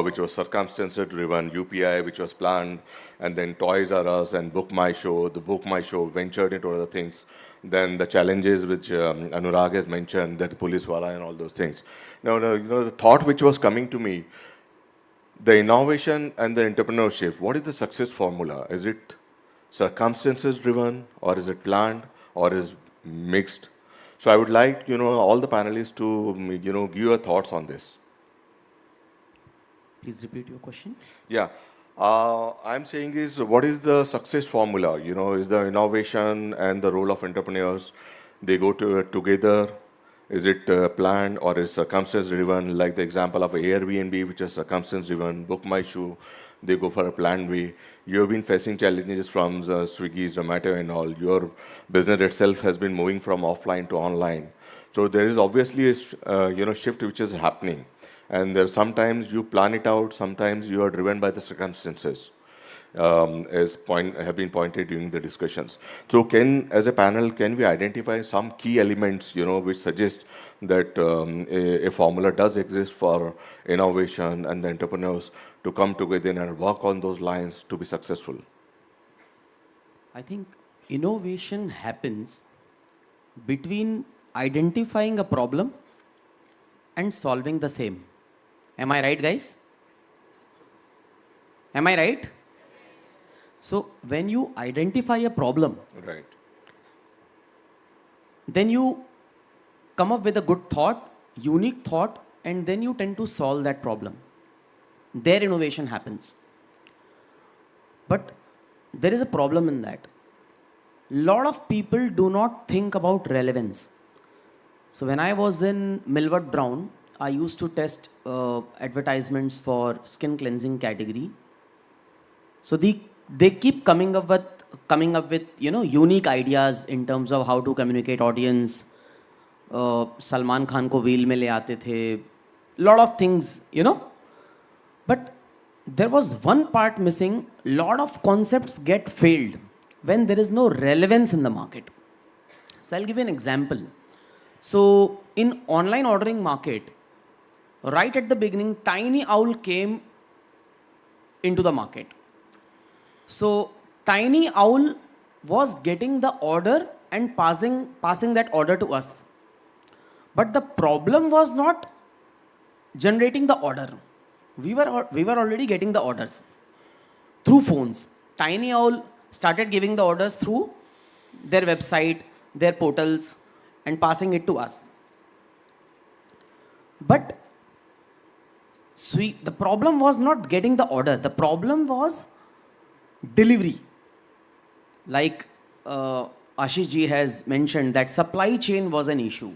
which was circumstance-driven, UPI, which was planned, and then Toys R Us and Book My Show. The Book My Show ventured into other things. Then the challenges which Anurag has mentioned, that police wala and all those things. Now, the thought which was coming to me, the innovation and the entrepreneurship, what is the success formula? Is it circumstances driven, or is it planned, or is mixed? So I would like, all the panelists to, give your thoughts on this. Please repeat your question. Yeah. I'm saying is, what is the success formula? Is the innovation and the role of entrepreneurs, they go together? Is it planned or is circumstance-driven? Like the example of Airbnb, which is circumstance-driven, Book My Shoe, they go for a planned way. You have been facing challenges from Swiggy, Zomato and all. Your business itself has been moving from offline to online. So there is obviously a shift which is happening. And there sometimes you plan it out, sometimes you are driven by the circumstances, as have been pointed during the discussions. So as a panel, can we identify some key elements, which suggest that a formula does exist for innovation and the entrepreneurs to come together and work on those lines to be successful? I think innovation happens between identifying a problem and solving the same. Am I right, guys? Am I right? So when you identify a problem, right, then you come up with a good thought, unique thought, and then you tend to solve that problem. There innovation happens. But there is a problem in that. Lot of people do not think about relevance. So when I was in Millward Brown, I used to test advertisements for skin cleansing category. So they keep coming up with unique ideas in terms of how to communicate audience. Salman Khan ko wheel mein le aate the. Lot of things, But there was one part missing. Lot of concepts get failed when there is no relevance in the market. So I'll give you an example. So in online ordering market, right at the beginning, Tiny Owl came into the market. So Tiny Owl was getting the order and passing that order to us. But the problem was not generating the order. We were already getting the orders through phones. Tiny Owl started giving the orders through their website, their portals, and passing it to us. But the problem was not getting the order. The problem was delivery. Like Ashish ji has mentioned, that supply chain was an issue.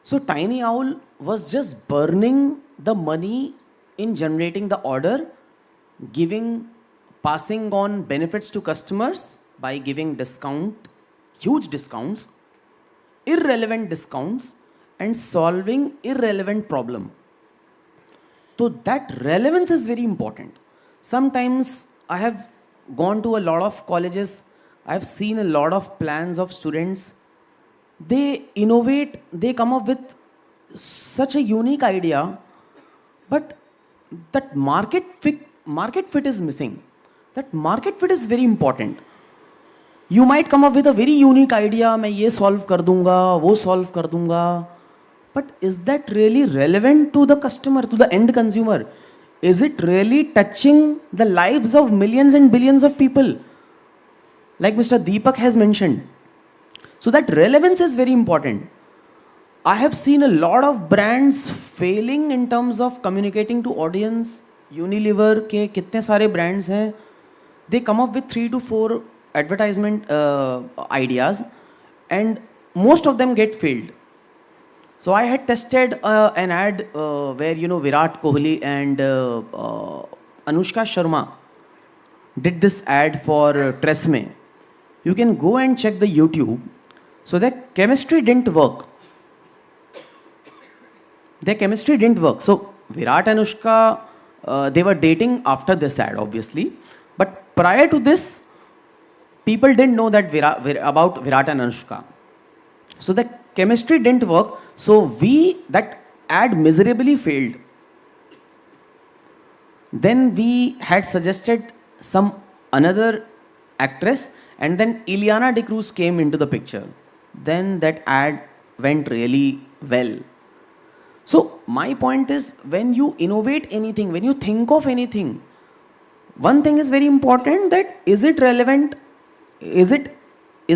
So Tiny Owl was just burning the money in generating the order, passing on benefits to customers by giving huge discounts, irrelevant discounts, and solving irrelevant problem. So that relevance is very important. Sometimes I have gone to a lot of colleges, I have seen a lot of plans of students. They innovate, they come up with such a unique idea, but that market fit is missing. That market fit is very important. You might come up with a very unique idea, मैं ये solve कर दूंगा, वो solve कर दूंगा. But is that really relevant to the customer, to the end consumer? Is it really touching the lives of millions and billions of people? Like Mr. Deepak has mentioned. So that relevance is very important. I have seen a lot of brands failing in terms of communicating to audience. Unilever के कितने सारे brands हैं. They come up with 3 to 4 advertisement ideas, and most of them get failed. So I had tested an ad where Virat Kohli and Anushka Sharma did this ad for Tresemme. You can go and check the YouTube. So their chemistry didn't work. So Virat and Anushka, they were dating after this ad, obviously. But prior to this, people didn't know that about Virat and Anushka. So the chemistry didn't work. So that ad miserably failed. Then we had suggested another actress, and then Ileana D'Cruz came into the picture. Then that ad went really well. So my point is, when you innovate anything, when you think of anything, one thing is very important, that is it relevant? Is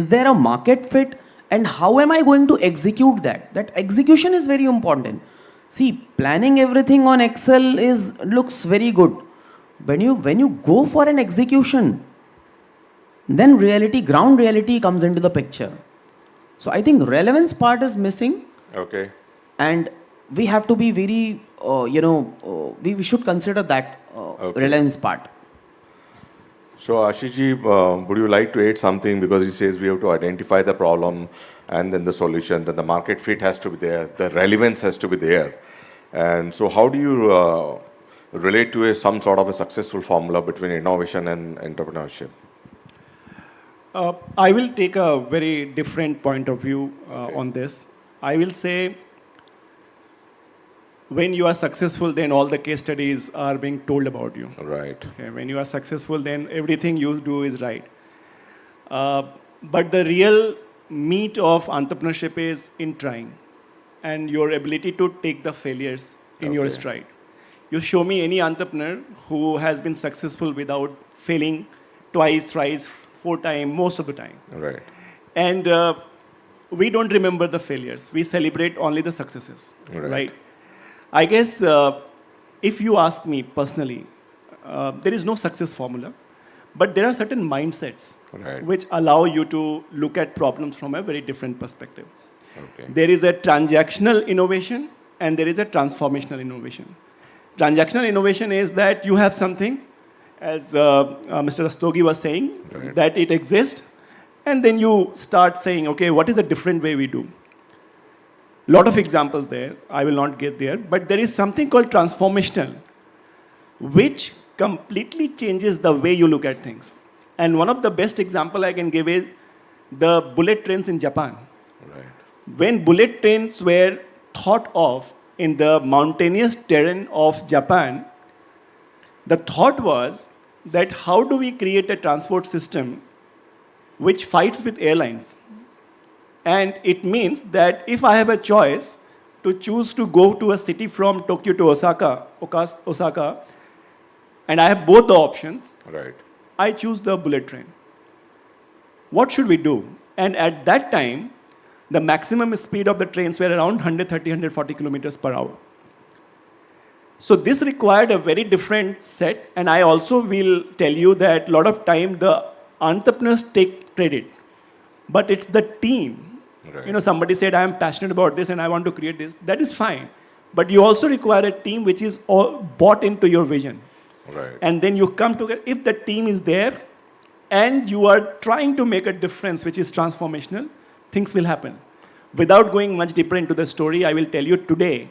there a market fit? And how am I going to execute that? That execution is very important. See, planning everything on Excel looks very good. When you go for an execution, then ground reality comes into the picture. So I think relevance part is missing. Okay. And we have to be very, we should consider that relevance part. So Ashishji, would you like to add something? Because he says we have to identify the problem and then the solution, then the market fit has to be there, the relevance has to be there. And so how do you relate to some sort of a successful formula between innovation and entrepreneurship? I will take a very different point of view on this. I will say, when you are successful, then all the case studies are being told about you. Right. Okay, when you are successful, then everything you do is right. But the real meat of entrepreneurship is in trying and your ability to take the failures in your stride. You show me any entrepreneur who has been successful without failing twice, thrice, 4 times, most of the time. Right. And we don't remember the failures. We celebrate only the successes, right? I guess if you ask me personally, there is no success formula, but there are certain mindsets which allow you to look at problems from a very different perspective. Okay. There is a transactional innovation and there is a transformational innovation. Transactional innovation is that you have something, as Mr. Rastogi was saying, that it exists, and then you start saying, okay, what is a different way we do? Lot of examples there, I will not get there, but there is something called transformational, which completely changes the way you look at things. And one of the best example I can give is the bullet trains in Japan. Right. When bullet trains were thought of, in the mountainous terrain of Japan, the thought was that how do we create a transport system which fights with airlines? And it means that if I have a choice to choose to go to a city from Tokyo to Osaka, and I have both the options, Right. I choose the bullet train. What should we do? And at that time, the maximum speed of the trains were around 130, 140 kilometers per hour. So this required a very different set, and I also will tell you that a lot of time the entrepreneurs take credit, but it's the team. Right. You know, somebody said, I am passionate about this and I want to create this. That is fine. But you also require a team which is all bought into your vision. Right. And then you come together. If the team is there and you are trying to make a difference which is transformational, things will happen. Without going much deeper into the story, I will tell you today,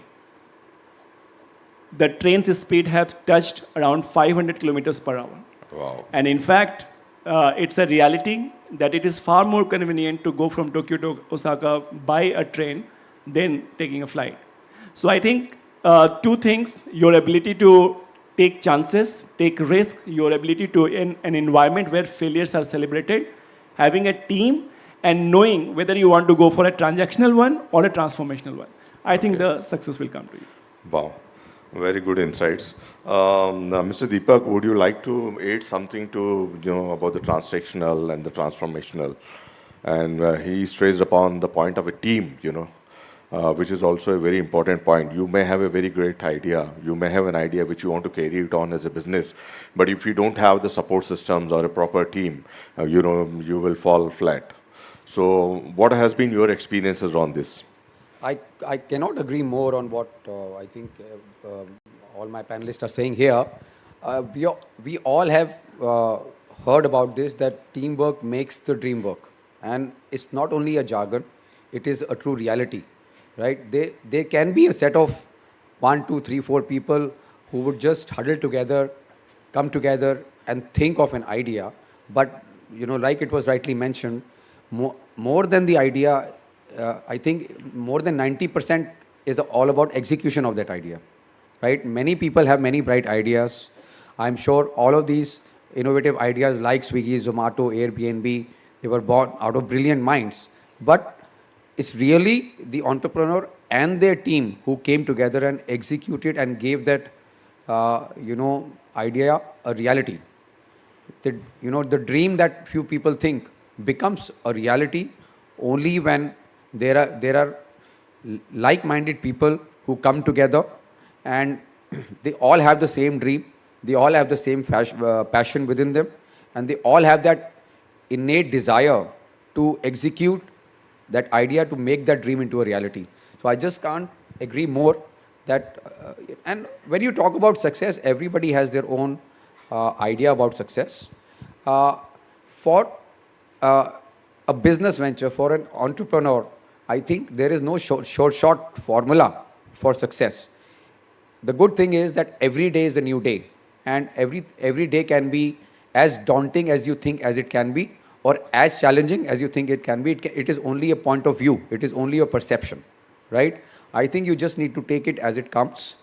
the train's speed has touched around 500 kilometers per hour. Wow. And in fact, it's a reality that it is far more convenient to go from Tokyo to Osaka by a train than taking a flight. So I think two things: your ability to take chances, take risk, your ability to, in an environment where failures are celebrated, having a team, and knowing whether you want to go for a transactional one or a transformational one. I think the success will come to you. Wow. Very good insights. Now, Mr. Deepak, would you like to add something to, about the transactional and the transformational? And he stressed upon the point of a team, which is also a very important point. You may have a very great idea. You may have an idea which you want to carry it on as a business. But if you don't have the support systems or a proper team, you will fall flat. So what has been your experiences on this? I cannot agree more on what I think all my panelists are saying here. We all have heard about this, that teamwork makes the dream work. And it's not only a jargon, it is a true reality, right? There can be a set of 1, 2, 3, 4 people who would just huddle together, come together and think of an idea. But, like it was rightly mentioned, more than the idea, I think more than 90% is all about execution of that idea, right? Many people have many bright ideas. I'm sure all of these innovative ideas like Swiggy, Zomato, Airbnb, they were born out of brilliant minds. But it's really the entrepreneur and their team who came together and executed and gave that, idea a reality. The dream that few people think becomes a reality only when there are like-minded people who come together and they all have the same dream, they all have the same passion within them, and they all have that innate desire to execute that idea, to make that dream into a reality. So I just can't agree more that, and when you talk about success, everybody has their own idea about success. For a business venture, for an entrepreneur, I think there is no short formula for success. The good thing is that every day is a new day, and every day can be as daunting as you think as it can be, or as challenging as you think it can be. It is only a point of view. It is only a perception, right? I think you just need to take it as it comes.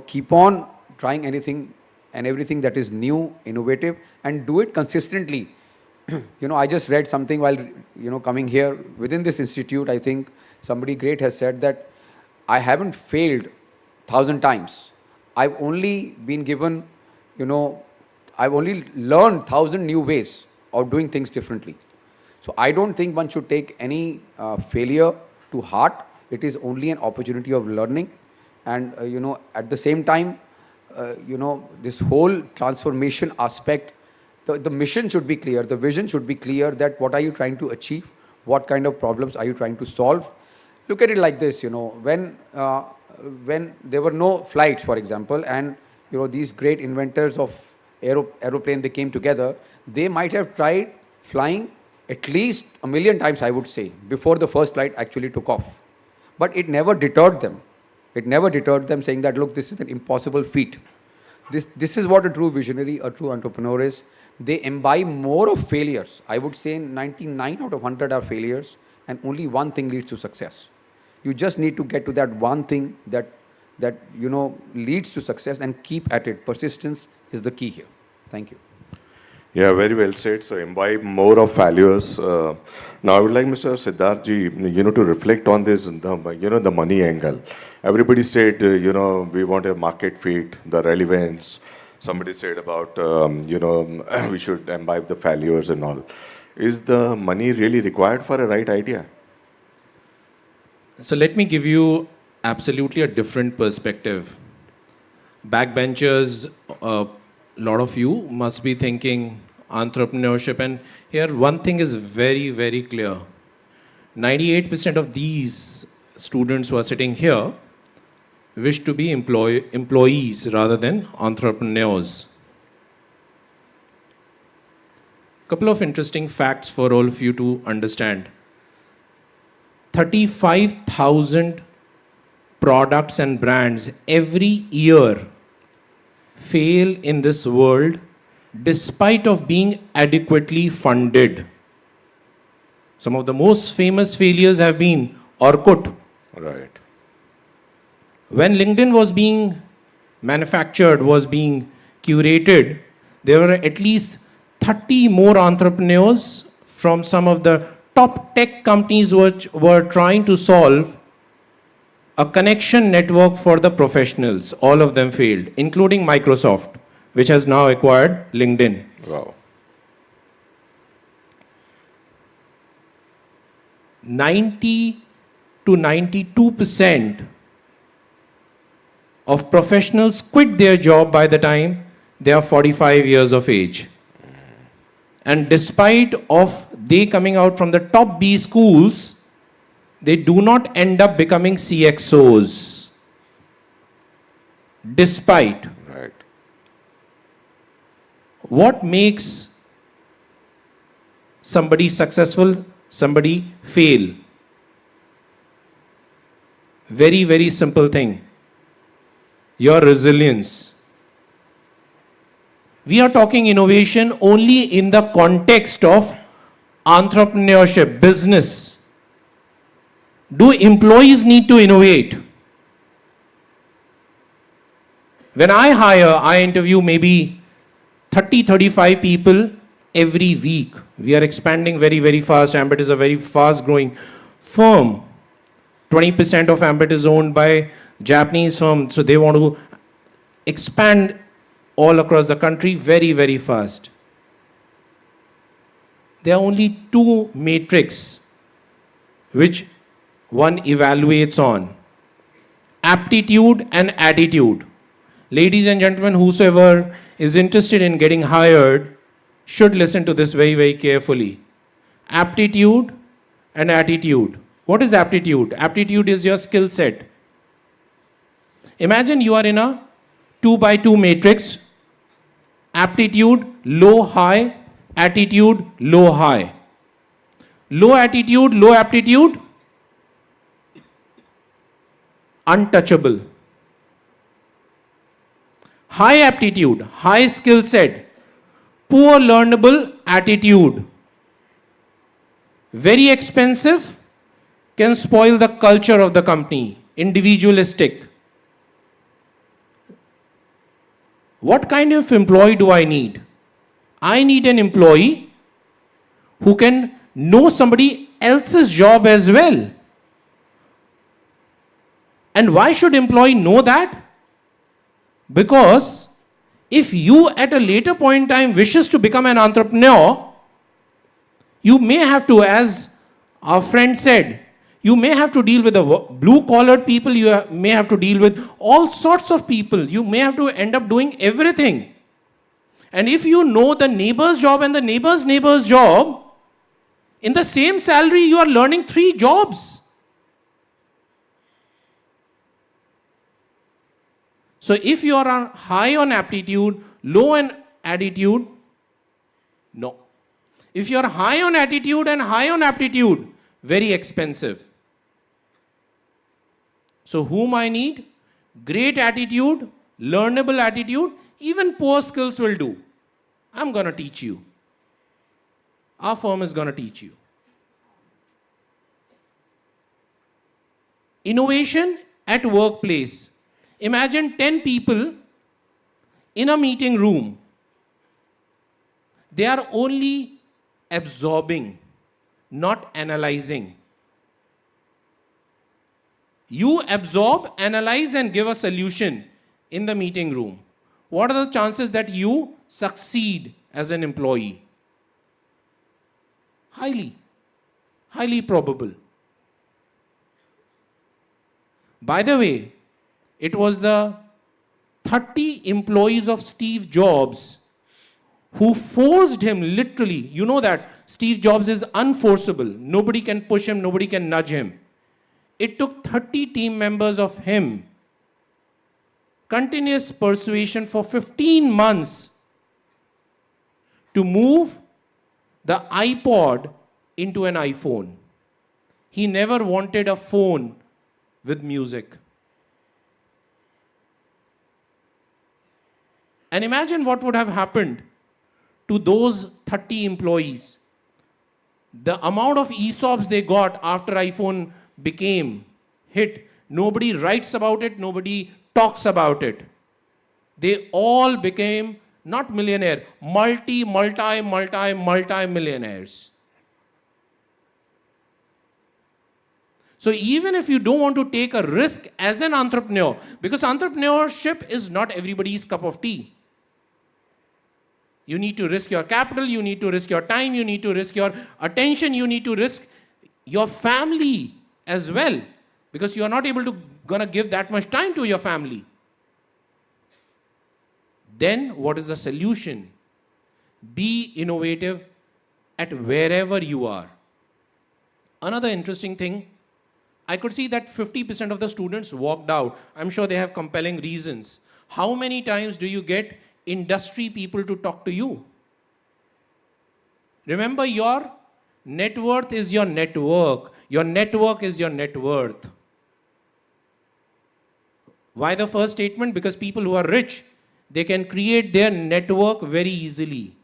Keep on trying anything and everything that is new, innovative, and do it consistently. I just read something while, coming here. Within this institute, I think somebody great has said that I haven't failed 1,000 times. I've only been given, I've only learned 1,000 new ways of doing things differently. So I don't think one should take any failure to heart. It is only an opportunity of learning. And, at the same time, this whole transformation aspect, the mission should be clear, the vision should be clear, that what are you trying to achieve, what kind of problems are you trying to solve. Look at it like this, when there were no flights, for example, and these great inventors of aeroplane, they came together, they might have tried flying at least 1,000,000 times, I would say, before the first flight actually took off. But it never deterred them. It never deterred them, saying that, look, this is an impossible feat. This is what a true visionary, a true entrepreneur is. They imbibe more of failures. I would say 99 out of 100 are failures, and only one thing leads to success. You just need to get to that one thing that leads to success, and keep at it. Persistence is the key here. Thank you. Yeah, very well said. So imbibe more of values. Now I would like Mr. Siddharthji, to reflect on this, the money angle. Everybody said, we want a market fit, the relevance. Somebody said about, we should imbibe the values and all. Is the money really required for a right idea? So let me give you absolutely a different perspective. Backbenchers, a lot of you must be thinking entrepreneurship, and here one thing is very, very clear. 98% of these students who are sitting here wish to be employees rather than entrepreneurs. Couple of interesting facts for all of you to understand. 35,000 products and brands every year fail in this world despite of being adequately funded. Some of the most famous failures have been Orkut. Right. When LinkedIn was being manufactured, was being curated, there were at least 30 more entrepreneurs from some of the top tech companies which were trying to solve a connection network for the professionals. All of them failed, including Microsoft, which has now acquired LinkedIn. Wow. 90 to 92% of professionals quit their job by the time they are 45 years of age. And despite of they coming out from the top B schools, they do not end up becoming CXOs. Despite. Right. What makes somebody successful, somebody fail? Very, very simple thing. Your resilience. We are talking innovation only in the context of entrepreneurship, business. Do employees need to innovate? When I interview maybe 30-35 people every week. We are expanding very, very fast. Ambit is a very fast growing firm. 20% of Ambit is owned by Japanese firm, so they want to expand all across the country very, very fast. There are only two metrics which one evaluates on: aptitude and attitude. Ladies and gentlemen, whosoever is interested in getting hired should listen to this very, very carefully. Aptitude and attitude. What is aptitude? Aptitude is your skill set. Imagine you are in a 2x2 matrix. Aptitude, low, high. Attitude, low, high. Low attitude, low aptitude, untouchable. High aptitude, high skill set, poor learnable attitude. Very expensive, can spoil the culture of the company. Individualistic. What kind of employee do I need? I need an employee who can know somebody else's job as well. And why should employee know that? Because if you at a later point in time wishes to become an entrepreneur, you may have to, as our friend said, you may have to deal with the blue-collared people, you may have to deal with all sorts of people, you may have to end up doing everything. And if you know the neighbor's job and the neighbor's job, in the same salary you are learning 3 jobs. So if you are high on aptitude, low on attitude, no. If you are high on attitude and high on aptitude, very expensive. So whom I need? Great attitude, learnable attitude, even poor skills will do. I'm going to teach you. Our firm is going to teach you. Innovation at workplace. Imagine 10 people in a meeting room. They are only absorbing, not analyzing. You absorb, analyze, and give a solution in the meeting room. What are the chances that you succeed as an employee? Highly probable. By the way, it was the 30 employees of Steve Jobs who forced him literally. You know that Steve Jobs is unforceable. Nobody can push him, nobody can nudge him. It took 30 team members of him, continuous persuasion for 15 months to move the iPod into an iPhone. He never wanted a phone with music. And imagine what would have happened to those 30 employees. The amount of ESOPs they got after iPhone became hit. Nobody writes about it, nobody talks about it. They all became not millionaire, multi-millionaires. So even if you don't want to take a risk as an entrepreneur, because entrepreneurship is not everybody's cup of tea. You need to risk your capital, you need to risk your time, you need to risk your attention, you need to risk your family as well, because you are not able to gonna give that much time to your family. Then what is the solution? Be innovative at wherever you are. Another interesting thing, I could see that 50% of the students walked out. I'm sure they have compelling reasons. How many times do you get industry people to talk to you? Remember, your net worth is your network. Your network is your net worth. Why the first statement? Because people who are rich, they can create their network very easily.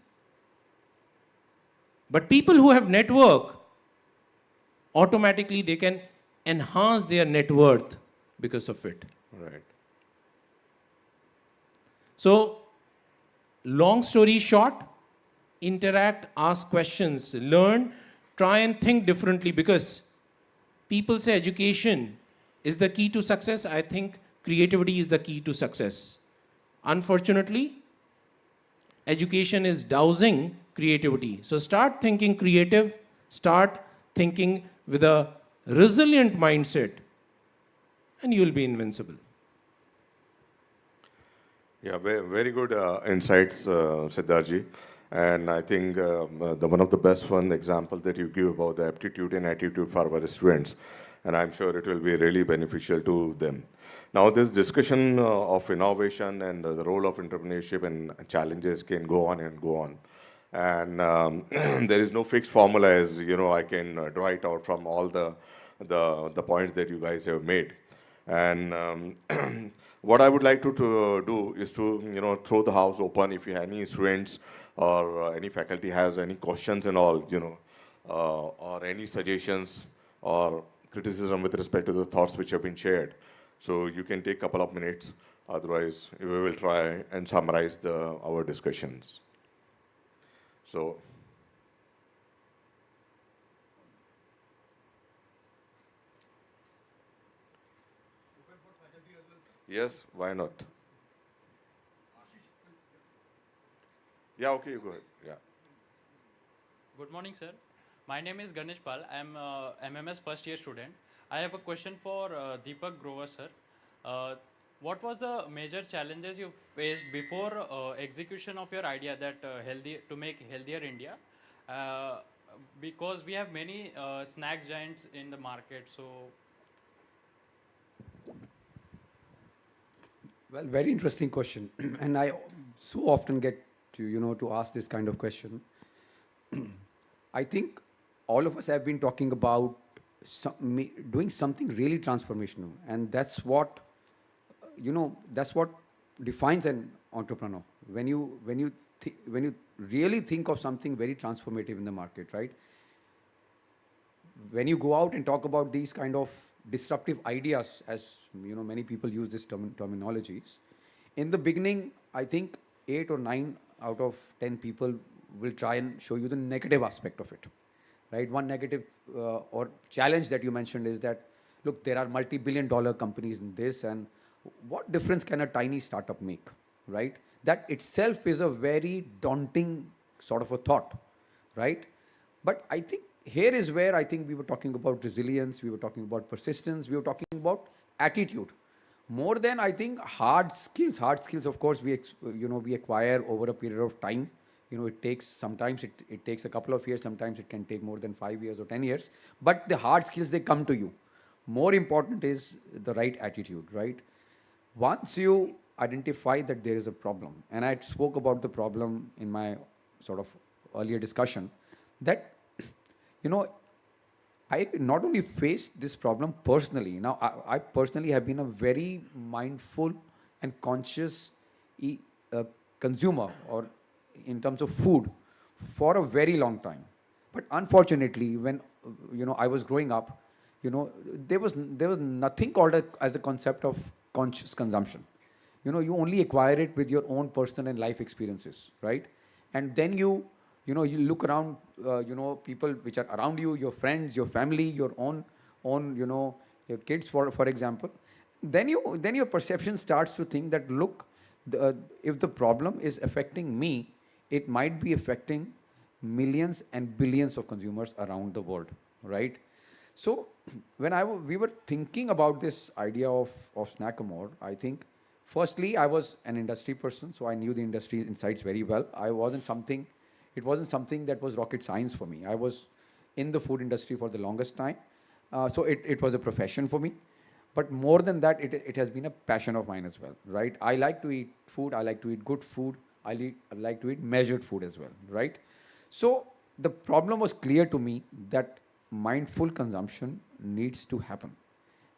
But people who have network, automatically they can enhance their net worth because of it. Right. So, long story short, interact, ask questions, learn, try and think differently, because people say education is the key to success. I think creativity is the key to success. Unfortunately, education is dousing creativity. So start thinking creative, start thinking with a resilient mindset, and you'll be invincible. Yeah, very good insights, Siddharji. And I think one of the best example that you give about the aptitude and attitude for our students, and I'm sure it will be really beneficial to them. Now, this discussion of innovation and the role of entrepreneurship and challenges can go on and go on. And there is no fixed formula, as you know, I can draw it out from all the points that you guys have made. And what I would like to do is to throw the house open. If you have any students or any faculty has any questions and all, or any suggestions or criticism with respect to the thoughts which have been shared, so you can take a couple of minutes. Otherwise, we will try and summarize our discussions. So. Yes, why not? Yeah, okay, you go ahead. Yeah. Good morning, sir. My name is Ganesh Pal. I am MMS first year student. I have a question for Deepak Grover, sir. What was the major challenges you faced before execution of your idea that to make healthier India? Because we have many snack giants in the market, so. Well, very interesting question. And I so often get to ask this kind of question. I think all of us have been talking about doing something really transformational. And that's what defines an entrepreneur. When you really think of something very transformative in the market, right? When you go out and talk about these kind of disruptive ideas, as many people use this terminologies. In the beginning, I think 8 or 9 out of 10 people will try and show you the negative aspect of it, right? One negative or challenge that you mentioned is that, look, there are multi-billion-dollar companies in this, and what difference can a tiny startup make, right? That itself is a very daunting sort of a thought, right? But I think here is where I think we were talking about resilience, we were talking about persistence, we were talking about attitude. More than I think hard skills. Hard skills, of course, we acquire over a period of time. It takes sometimes it takes a couple of years. Sometimes it can take more than 5 years or 10 years. But the hard skills, they come to you. More important is the right attitude, right? Once you identify that there is a problem, and I spoke about the problem in my sort of earlier discussion, that you know I not only faced this problem personally. Now, I personally have been a very mindful and conscious e- uh, consumer, or in terms of food, for a very long time. But unfortunately, when I was growing up, there was nothing called as a concept of conscious consumption. You only acquire it with your own personal and life experiences, right? And then you look around, people which are around you, your friends, your family, your own your kids, for example. Then your perception starts to think that, look, if the problem is affecting me, it might be affecting millions and billions of consumers around the world, right? So when we were thinking about this idea of Snackamore, I think firstly I was an industry person, so I knew the industry insights very well. It wasn't something that was rocket science for me. I was in the food industry for the longest time, so it was a profession for me. But more than that, it has been a passion of mine as well, right? I like to eat food. I like to eat good food. I like to eat measured food as well, right? So the problem was clear to me that mindful consumption needs to happen.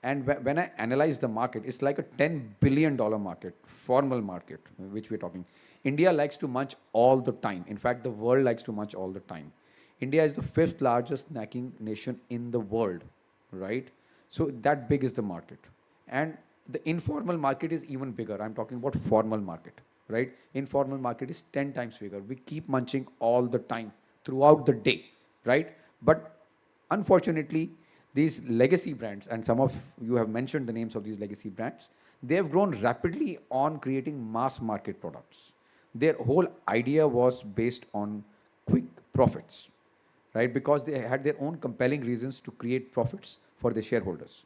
And when I analyze the market, it's like a $10 billion market, formal market, which we're talking. India likes to munch all the time. In fact, the world likes to munch all the time. India is the fifth largest snacking nation in the world, right? So that big is the market. And the informal market is even bigger. I'm talking about formal market, right? Informal market is 10 times bigger. We keep munching all the time throughout the day, right? But unfortunately, these legacy brands, and some of you have mentioned the names of these legacy brands, they have grown rapidly on creating mass market products. Their whole idea was based on quick profits, right? Because they had their own compelling reasons to create profits for their shareholders,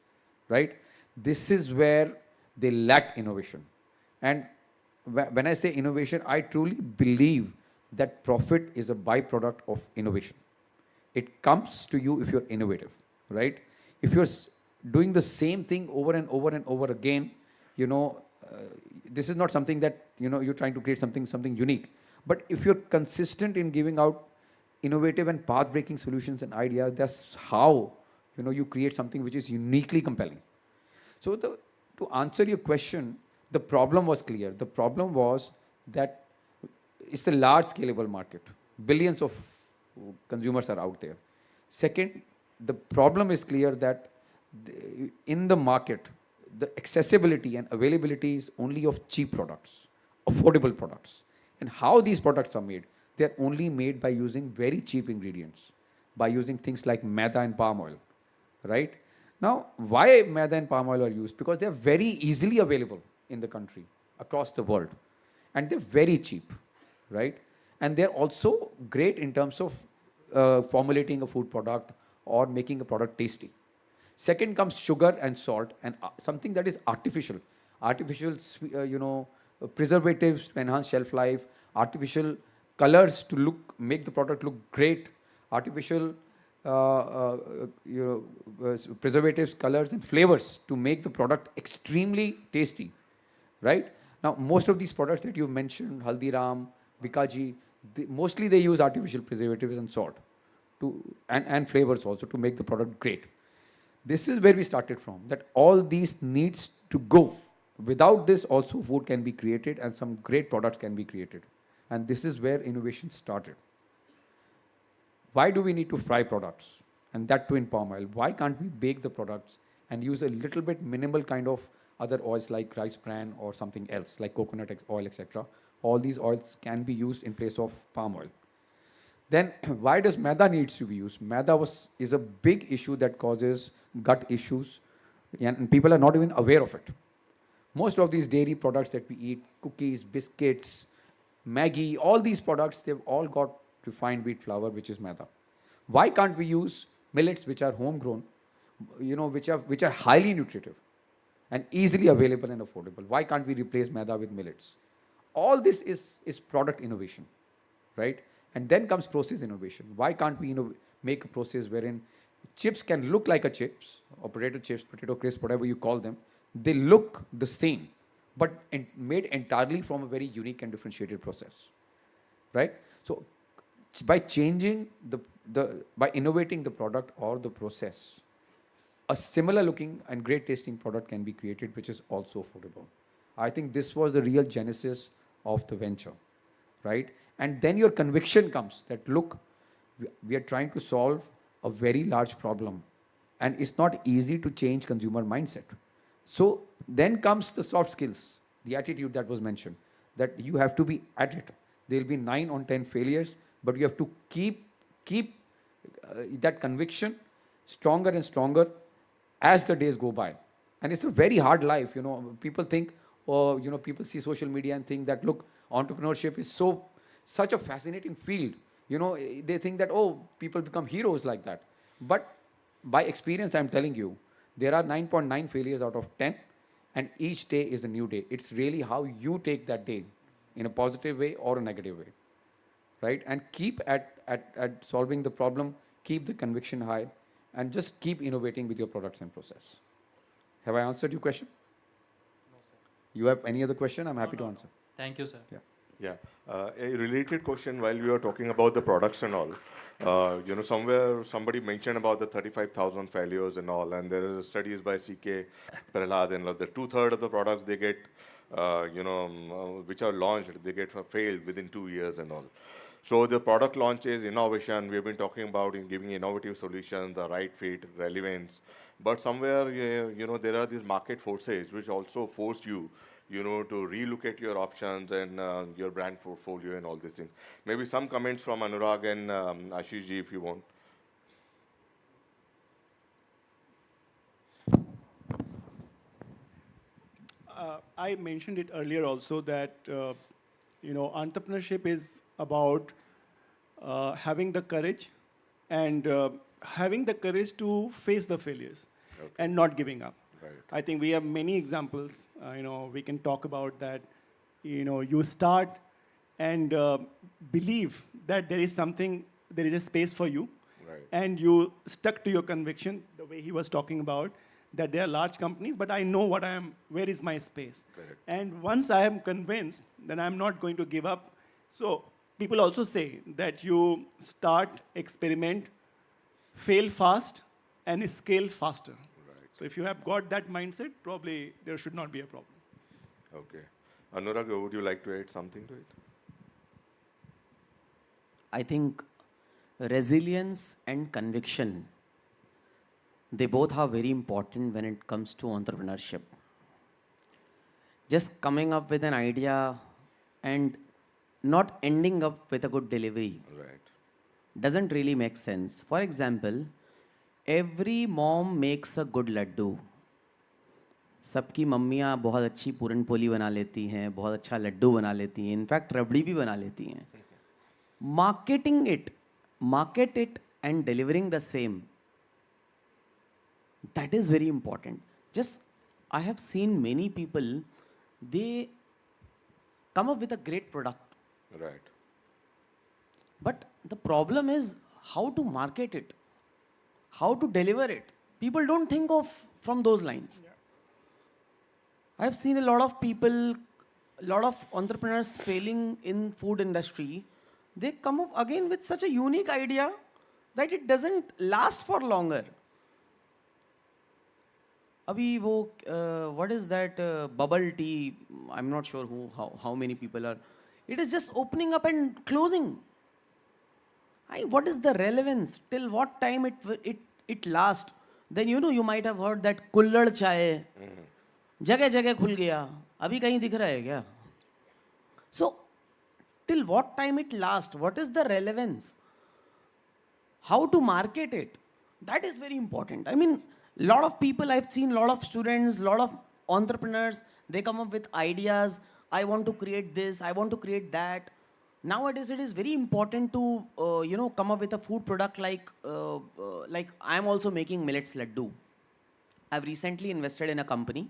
right? This is where they lack innovation. And when I say innovation, I truly believe that profit is a byproduct of innovation. It comes to you if you're innovative, right? If you're doing the same thing over and over and over again, this is not something that you're trying to create something unique. But if you're consistent in giving out innovative and path-breaking solutions and ideas, that's how you create something which is uniquely compelling. So to answer your question, the problem was clear. The problem was that it's a large scalable market. Billions of consumers are out there. Second, the problem is clear that in the market, the accessibility and availability is only of cheap products, affordable products. And how these products are made, they're only made by using very cheap ingredients, by using things like maida and palm oil, right? Now, why maida and palm oil are used? Because they're very easily available in the country, across the world. And they're very cheap, right? And they're also great in terms of formulating a food product or making a product tasty. Second comes sugar and salt, and something that is artificial. Artificial, preservatives to enhance shelf life, artificial colors to make the product look great, artificial preservatives, colors, and flavors to make the product extremely tasty, right? Now, most of these products that you've mentioned, Haldiram, Bikaji, mostly they use artificial preservatives and salt and flavors also to make the product great. This is where we started from, that all these needs to go. Without this, also food can be created and some great products can be created. And this is where innovation started. Why do we need to fry products? And that too in palm oil. Why can't we bake the products and use a little bit minimal kind of other oils like rice bran or something else like coconut oil, etc. All these oils can be used in place of palm oil. Then why does maida needs to be used? Maida is a big issue that causes gut issues, and people are not even aware of it. Most of these dairy products that we eat, cookies, biscuits, Maggi, all these products, they've all got refined wheat flour, which is maida. Why can't we use millets which are homegrown, which are highly nutritive and easily available and affordable? Why can't we replace maida with millets? All this is product innovation, right? And then comes process innovation. Why can't we make a process wherein chips can look like a chips, or potato chips, potato crisp, whatever you call them, they look the same, but made entirely from a very unique and differentiated process, right? So by changing by innovating the product or the process, a similar looking and great tasting product can be created, which is also affordable. I think this was the real genesis of the venture, right? And then your conviction comes that, look, we are trying to solve a very large problem, and it's not easy to change consumer mindset. So then comes the soft skills, the attitude that was mentioned, that you have to be at it. There'll be 9 on 10 failures, but you have to keep that conviction stronger and stronger as the days go by. And it's a very hard life. People think, or people see social media and think that, look, entrepreneurship is such a fascinating field. They think that, oh, people become heroes like that. But by experience, I'm telling you, there are 9.9 failures out of 10, and each day is a new day. It's really how you take that day, in a positive way or a negative way, right? And keep at solving the problem, keep the conviction high, and just keep innovating with your products and process. Have I answered your question? No, sir. You have any other question? I'm happy to answer. Thank you, sir. Yeah. Yeah. A related question while we were talking about the products and all. Somewhere somebody mentioned about the 35,000 failures and all, and there is studies by CK Prahlad and all, the 2/3 of the products they get, which are launched, they get failed within 2 years and all. So the product launch is innovation. We've been talking about in giving innovative solutions, the right fit, relevance. But somewhere, there are these market forces which also force you, to relook at your options and your brand portfolio and all these things. Maybe some comments from Anurag and Ashish ji, if you want. I mentioned it earlier also that entrepreneurship is about having the courage and having the courage to face the failures and not giving up. Right. I think we have many examples. We can talk about that. You start and believe that there is something, there is a space for you, Right. and you stuck to your conviction. The way he was talking about that they are large companies, but I know what I am. Where is my space? Correct. And once I am convinced, then I'm not going to give up. So people also say that you start, experiment, fail fast, and scale faster. Right. So if you have got that mindset, probably there should not be a problem. Okay. Anurag, would you like to add something to it? I think resilience and conviction, they both are very important when it comes to entrepreneurship. Just coming up with an idea and not ending up with a good delivery Right. doesn't really make sense. For example, every mom makes a good laddu. सबकी मम्मियाँ बहुत अच्छी पूरन पोली बना लेती हैं, बहुत अच्छा लड्डू बना लेती हैं, इनफैक्ट रबड़ी भी बना लेती हैं. Market it and delivering the same, that is very important. Just, I have seen many people, they come up with a great product, Right. but the problem is how to market it, how to deliver it. People don't think of from those lines. I have seen a lot of people, a lot of entrepreneurs failing in food industry. They come up again with such a unique idea that it doesn't last for longer. Abhi wo, what is that bubble tea? I'm not sure how many people are. It is just opening up and closing. What is the relevance? Till what time it lasts? then you might have heard that kullad chai, जगह जगह खुल गया, अभी कहीं दिख रहा है क्या? So, till what time it lasts? What is the relevance? How to market it? That is very important. I mean, a lot of people I've seen, a lot of students, a lot of entrepreneurs, they come up with ideas. I want to create this, I want to create that. Nowadays, it is very important to, come up with a food product like I'm also making millets laddu. I've recently invested in a company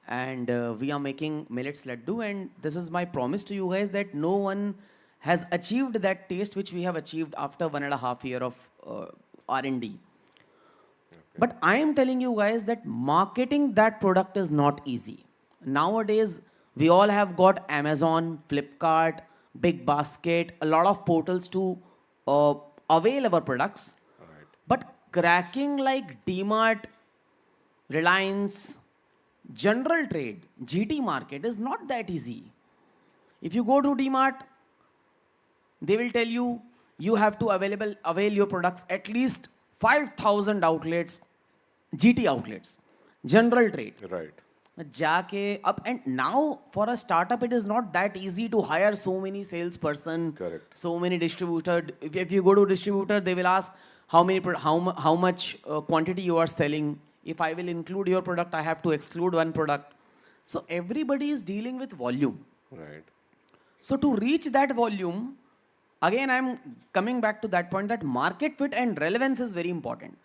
and we are making millets laddu, and this is my promise to you guys that no one has achieved that taste which we have achieved after 1.5 year of R&D. But I am telling you guys that marketing that product is not easy. Nowadays, we all have got Amazon, Flipkart, Big Basket, a lot of portals to avail our products. But cracking like DMart, Reliance, general trade, GT market is not that easy. If you go to DMart, they will tell you you have to avail your products at least 5,000 outlets, GT outlets, general trade. Right. जाके up, and now for a startup it is not that easy to hire so many salesperson, Correct. so many distributor. If you go to distributor, they will ask how much quantity you are selling. If I will include your product, I have to exclude one product. So everybody is dealing with volume. Right. So to reach that volume, again I'm coming back to that point that market fit and relevance is very important.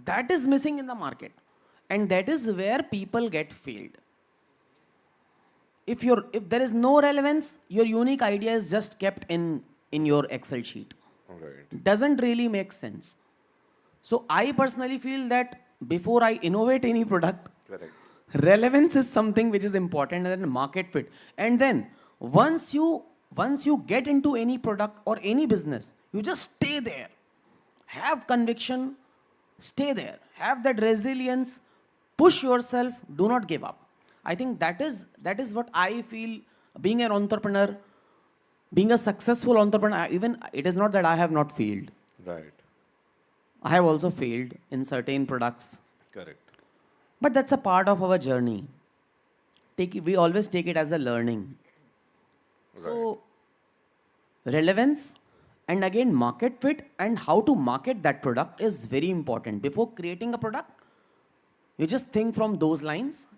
That is missing in the market. And that is where people get failed. If there is no relevance, your unique idea is just kept in your Excel sheet. Right. Doesn't really make sense. So I personally feel that before I innovate any product, Correct. relevance is something which is important, and market fit. And then once you get into any product or any business, you just stay there. Have conviction, stay there. Have that resilience, push yourself, do not give up. I think that is what I feel being an entrepreneur, being a successful entrepreneur. Even it is not that I have not failed. Right. I have also failed in certain products. Correct. But that's a part of our journey. We always take it as a learning. So, relevance and again market fit and how to market that product is very important. Before creating a product, you just think from those lines,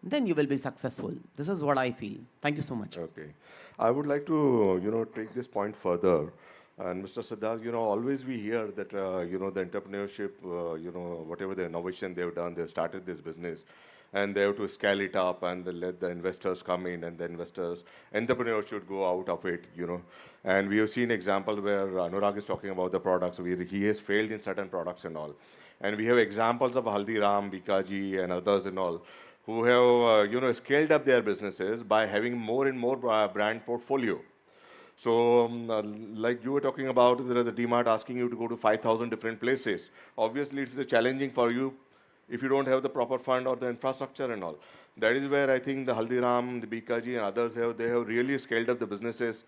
then you will be successful. This is what I feel. Thank you so much. Okay. I would like to, take this point further. And Mr. Siddharth, always we hear that, the entrepreneurship, whatever the innovation they've done, they've started this business and they have to scale it up and they let the investors come in and the entrepreneurs should go out of it, And we have seen examples where Anurag is talking about the products, where he has failed in certain products and all. And we have examples of Haldiram, Bikaji and others and all, who have, scaled up their businesses by having more and more brand portfolio. So, like you were talking about, the DMart asking you to go to 5,000 different places. Obviously, it's challenging for you if you don't have the proper fund or the infrastructure and all. That is where I think the Haldiram, the Bikaji and others they have really scaled up the businesses.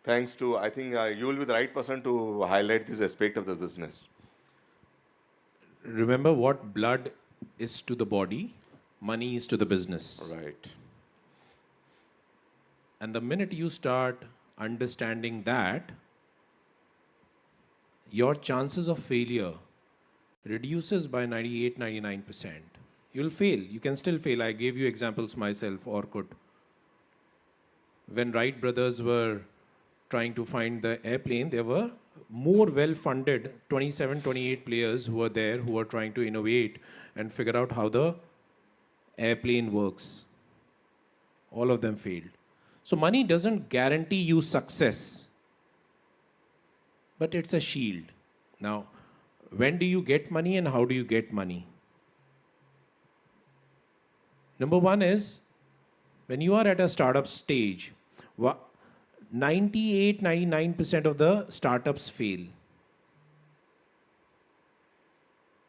Thanks to, I think you will be the right person to highlight this aspect of the business. Remember what blood is to the body, money is to the business. Right. And the minute you start understanding that, your chances of failure reduces by 98, 99%. You'll fail. You can still fail. I gave you examples myself, or could. When Wright brothers were trying to find the airplane, there were more well-funded 27, 28 players who were there who were trying to innovate and figure out how the airplane works. All of them failed. So money doesn't guarantee you success, but it's a shield. Now, when do you get money and how do you get money? Number one is, when you are at a startup stage, 98, 99% of the startups fail.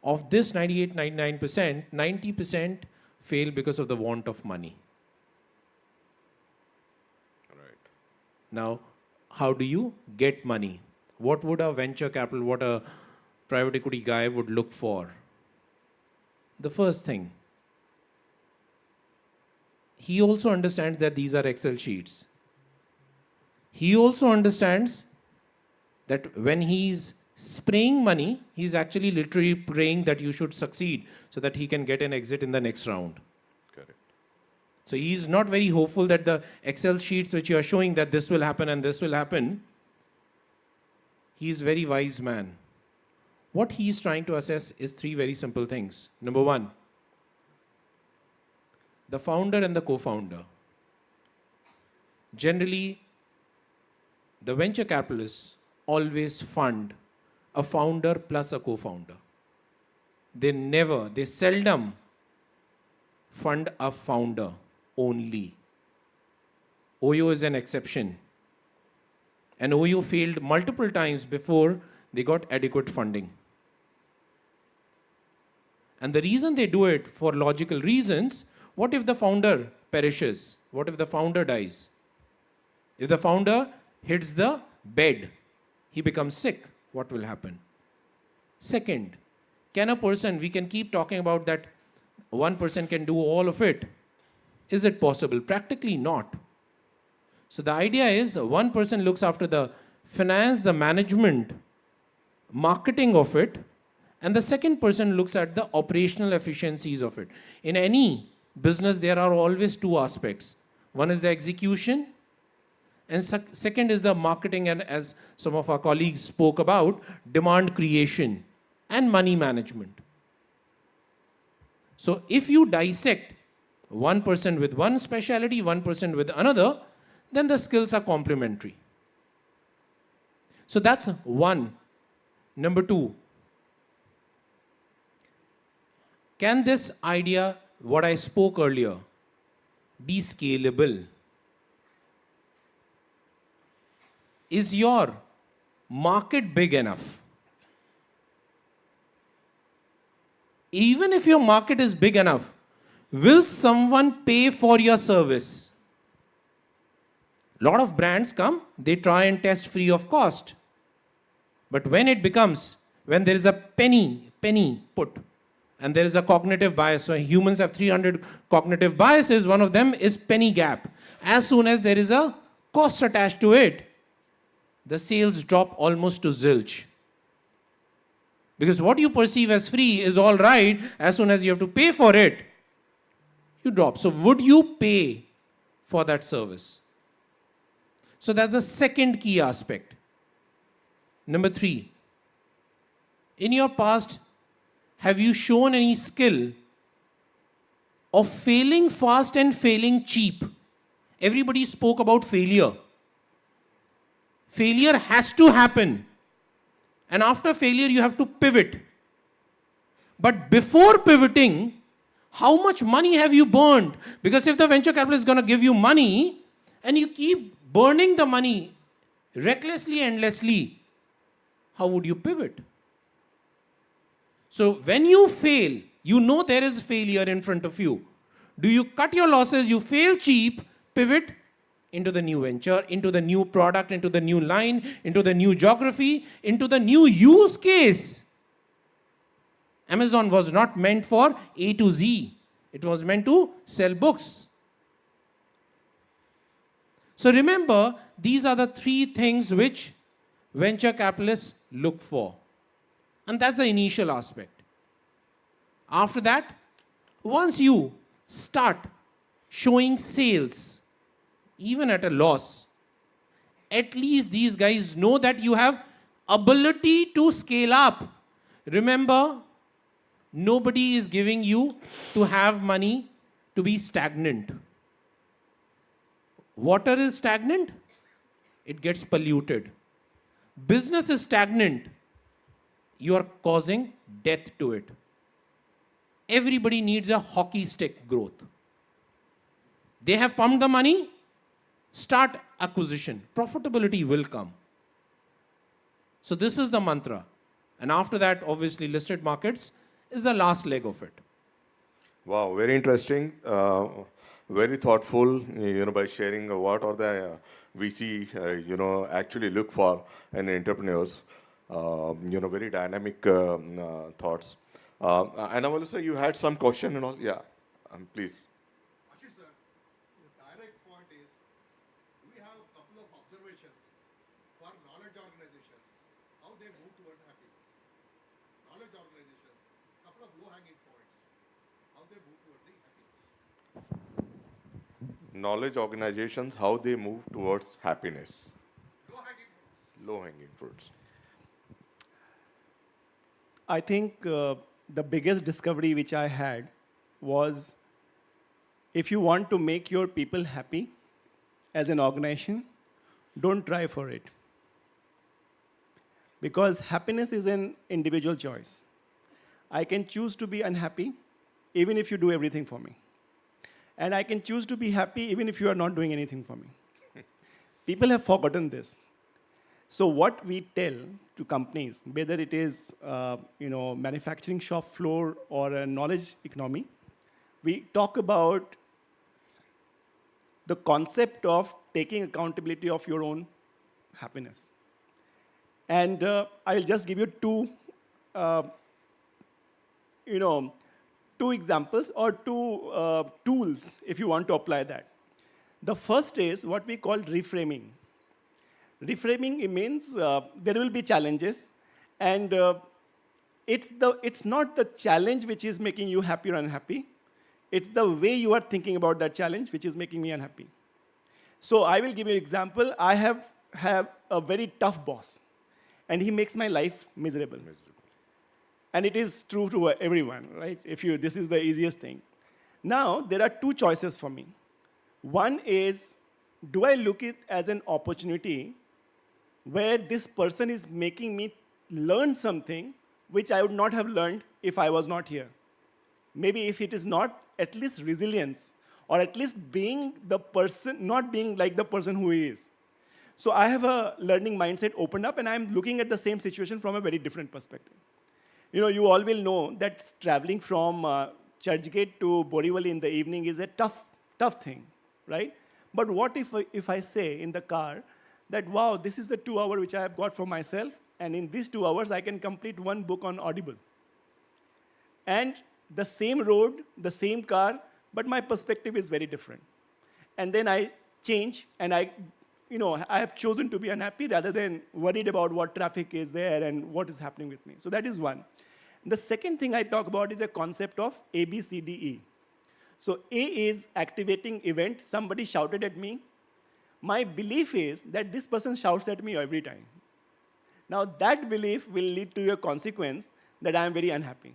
Of this 98, 99%, 90% fail because of the want of money. Right. Now, how do you get money? What would a venture capital, what a private equity guy would look for? the first thing. He also understands that these are Excel sheets. He also understands that when he's spraying money, he's actually literally praying that you should succeed so that he can get an exit in the next round. Correct. So he's not very hopeful that the Excel sheets which you are showing that this will happen and this will happen. He's a very wise man. What he's trying to assess is three very simple things. Number one, the founder and the co-founder. Generally, the venture capitalists always fund a founder plus a co-founder. They seldom fund a founder only. OYO is an exception. And OYO failed multiple times before they got adequate funding. And the reason they do it for logical reasons, what if the founder perishes? What if the founder dies? If the founder hits the bed, he becomes sick, what will happen? Second, can a person, we can keep talking about that one person can do all of it. Is it possible? Practically not. So the idea is one person looks after the finance, the management, marketing of it, and the second person looks at the operational efficiencies of it. In any business, there are always two aspects. One is the execution, and second is the marketing, and as some of our colleagues spoke about, demand creation and money management. So if you dissect one person with one specialty, one person with another, then the skills are complementary. So that's one. Number two, can this idea, what I spoke earlier, be scalable? Is your market big enough? Even if your market is big enough, will someone pay for your service? A lot of brands come, they try and test free of cost. But when it becomes, when there is a penny put, and there is a cognitive bias, so humans have 300 cognitive biases, one of them is penny gap. As soon as there is a cost attached to it, the sales drop almost to zilch. Because what you perceive as free is all right, as soon as you have to pay for it, you drop. So would you pay for that service? So that's the second key aspect. Number three, in your past, have you shown any skill of failing fast and failing cheap? Everybody spoke about failure. Failure has to happen. And after failure, you have to pivot. But before pivoting, how much money have you burned? Because if the venture capitalist is going to give you money, and you keep burning the money recklessly, endlessly, how would you pivot? So when you fail, you know there is failure in front of you. Do you cut your losses, you fail cheap, pivot into the new venture, into the new product, into the new line, into the new geography, into the new use case? Amazon was not meant for A to Z. It was meant to sell books. So remember, these are the three things which venture capitalists look for. And that's the initial aspect. After that, once you start showing sales, even at a loss, at least these guys know that you have ability to scale up. Remember, nobody is giving you to have money to be stagnant. Water is stagnant, it gets polluted. Business is stagnant, you are causing death to it. Everybody needs a hockey stick growth. They have pumped the money, start acquisition. Profitability will come. So this is the mantra. And after that, obviously, listed markets is the last leg of it. Wow, very interesting. Very thoughtful, by sharing what are the VC, actually look for in entrepreneurs. Very dynamic thoughts. And Avalu, you had some question and all. Yeah, please. Ashish sir, the direct point is, we have a couple of observations for knowledge organizations, how they move towards happiness. Knowledge organizations, couple of low-hanging points, how they move towards the happiness. Knowledge organizations, how they move towards happiness. Low-hanging fruits. Low-hanging fruits. I think the biggest discovery which I had was, if you want to make your people happy as an organization, don't try for it. Because happiness is an individual choice. I can choose to be unhappy even if you do everything for me. And I can choose to be happy even if you are not doing anything for me. People have forgotten this. So what we tell to companies, whether it is manufacturing shop floor or a knowledge economy, we talk about the concept of taking accountability of your own happiness. And I'll just give you two examples or two tools if you want to apply that. The first is what we call reframing. Reframing means there will be challenges, and it's not the challenge which is making you happy or unhappy. It's the way you are thinking about that challenge which is making me unhappy. So I will give you an example. I have a very tough boss, and he makes my life miserable. And it is true to everyone, right? This is the easiest thing. Now, there are two choices for me. One is, do I look it as an opportunity where this person is making me learn something which I would not have learned if I was not here? Maybe if it is not, at least resilience, or at least being the person, not being like the person who he is. So I have a learning mindset opened up, and I'm looking at the same situation from a very different perspective. You all will know that traveling from Churchgate to Borivali in the evening is a tough thing, right? But what if I say in the car that, wow, this is the 2 hours which I have got for myself, and in these 2 hours I can complete one book on Audible. And the same road, the same car, but my perspective is very different. And then I change, and I have chosen to be unhappy rather than worried about what traffic is there and what is happening with me. So that is one. The second thing I talk about is a concept of A, B, C, D, E. So A is activating event. Somebody shouted at me. My belief is that this person shouts at me every time. Now that belief will lead to a consequence that I am very unhappy.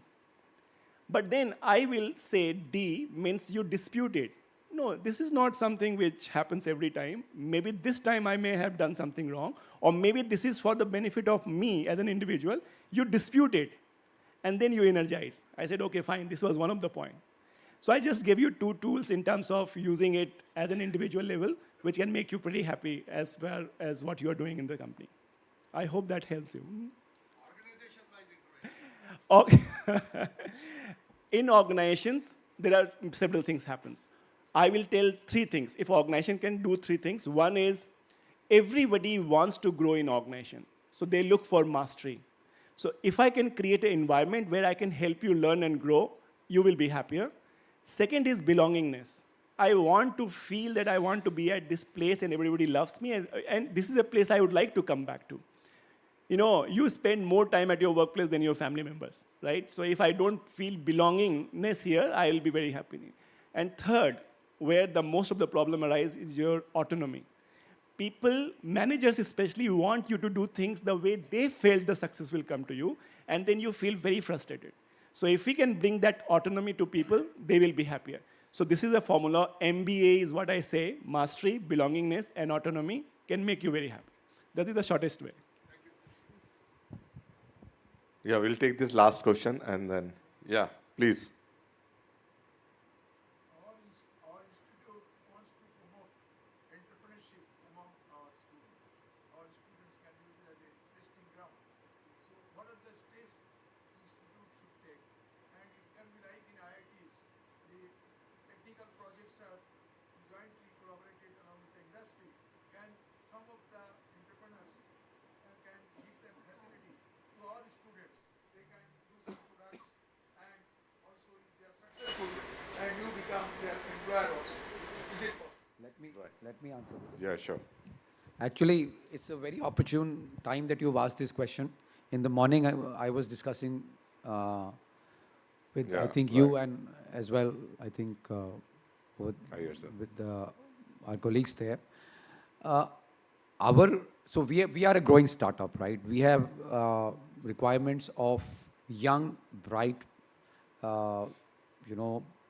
But then I will say D means you dispute it. No, this is not something which happens every time. Maybe this time I may have done something wrong, or maybe this is for the benefit of me as an individual. You dispute it, and then you energize. I said, okay, fine, this was one of the points. So I just gave you two tools in terms of using it as an individual level, which can make you pretty happy as well as what you are doing in the company. I hope that helps you. Organization-wise in organizations, there are several things happens. I will tell 3 things. If organization can do 3 things, one is everybody wants to grow in organization. So they look for mastery. So if I can create an environment where I can help you learn and grow, you will be happier. Second is belongingness. I want to feel that I want to be at this place and everybody loves me, and this is a place I would like to come back to. You spend more time at your workplace than your family members, right? So if I don't feel belongingness here, I will be very happy. And third, where the most of the problem arises is your autonomy. People, managers especially, want you to do things the way they felt the success will come to you, and then you feel very frustrated. So if we can bring that autonomy to people, they will be happier. So this is a formula. MBA is what I say. Mastery, belongingness, and autonomy can make you very happy. That is the shortest way. Yeah, we'll take this last question, and then, yeah, please. Our institute wants to promote entrepreneurship among our students. Our students can use it as a testing ground. So what are the steps institute should take? And it can be like in IITs, the technical projects are jointly collaborated along with the industry. Can some of the entrepreneurs can give them facility to all students? They can do some products Let me answer this. Yeah, sure. Actually, it's a very opportune time that you've asked this question. In the morning, I was discussing with, I Yeah, think, right. you and as well, I think, with, I hear, sir. with our colleagues there. Uh, so we are a growing startup, right? We have requirements of young, bright, uh,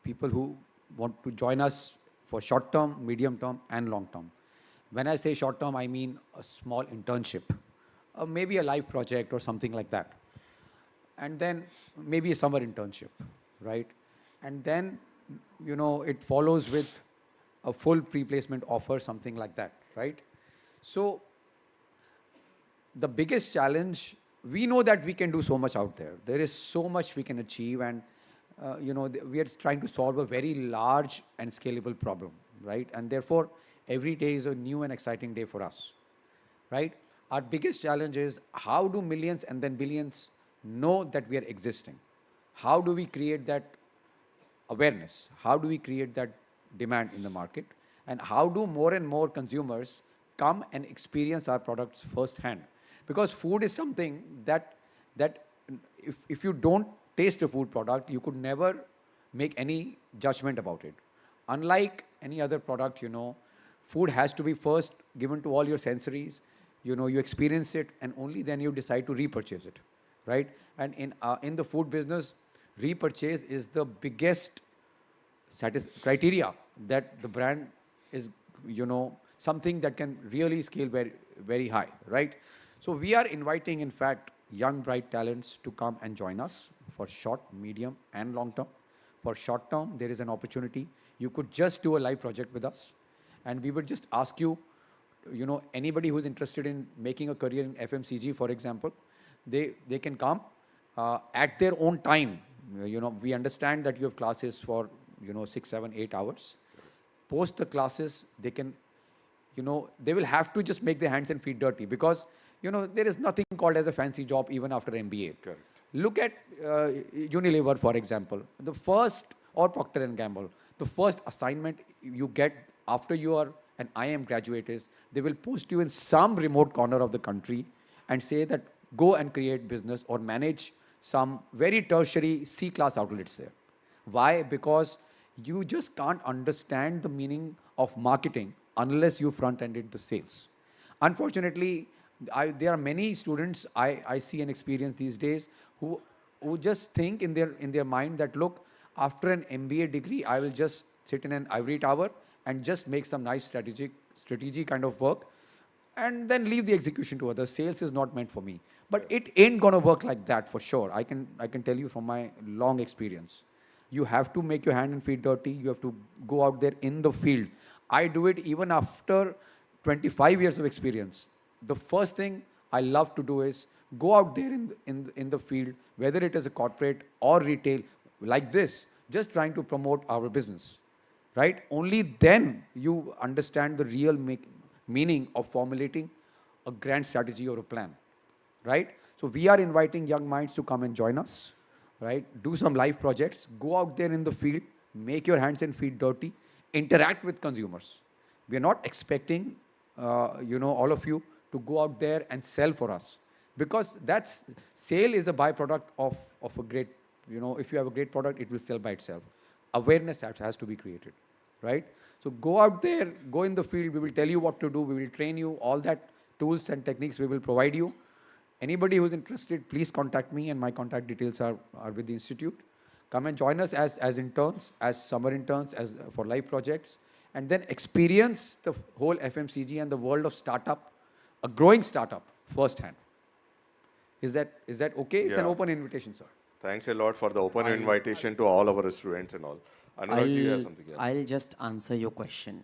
people who want to join us for short term, medium term, and long term. When I say short term, I mean a small internship, maybe a live project or something like that. And then maybe a summer internship, right? And then, it follows with a full pre-placement offer, something like that, right? So the biggest challenge, we know that we can do so much out there. There is so much we can achieve, and we are trying to solve a very large and scalable problem, right? And therefore, every day is a new and exciting day for us, right? Our biggest challenge is how do millions and then billions know that we are existing? How do we create that awareness? How do we create that demand in the market? And how do more and more consumers come and experience our products firsthand? Because food is something that if you don't taste a food product, you could never make any judgment about it. Unlike any other product, food has to be first given to all your sensories. You experience it, and only then you decide to repurchase it, right? And in the food business, repurchase is the biggest criteria that the brand is, something that can really scale very, very high, right? So we are inviting, in fact, young, bright talents to come and join us for short, medium, and long term. For short term, there is an opportunity. You could just do a live project with us, and we would just ask you, anybody who's interested in making a career in FMCG, for example, they can come at their own time. We understand that you have classes for 6, 7, 8 hours. Post the classes, they can, they will have to just make their hands and feet dirty, because there is nothing called as a fancy job even after MBA. Correct. Look at Unilever, for example. The first, or Procter and Gamble, the first assignment you get after you are an IM graduate is they will post you in some remote corner of the country and say that go and create business or manage some very tertiary C-class outlets there. Why? Because you just can't understand the meaning of marketing unless you front-ended the sales. Unfortunately, there are many students I see and experience these days who just think in their mind that, look, after an MBA degree, I will just sit in an ivory tower and just make some nice strategy kind of work, and then leave the execution to others. Sales is not meant for me. But it ain't gonna work like that for sure. I can tell you from my long experience. You have to make your hand and feet dirty. You have to go out there in the field. I do it even after 25 years of experience. The first thing I love to do is go out there in the field, whether it is a corporate or retail, like this, just trying to promote our business, right? Only then you understand the real meaning of formulating a grand strategy or a plan, right? So we are inviting young minds to come and join us, right? Do some live projects, go out there in the field, make your hands and feet dirty, interact with consumers. We are not expecting, all of you to go out there and sell for us, because sale is a byproduct of a great, if you have a great product, it will sell by itself. Awareness has to be created, right? So go out there, go in the field, we will tell you what to do, we will train you, all that tools and techniques we will provide you. Anybody who's interested, please contact me, and my contact details are with the institute. Come and join us as interns, as summer interns, as for live projects, and then experience the whole FMCG and the world of startup, a growing startup, firsthand. Is that okay? It's an Yeah. open invitation, sir. Thanks a lot for the open invitation to all our students and all. Anurag, do you have something else? I'll just answer your question.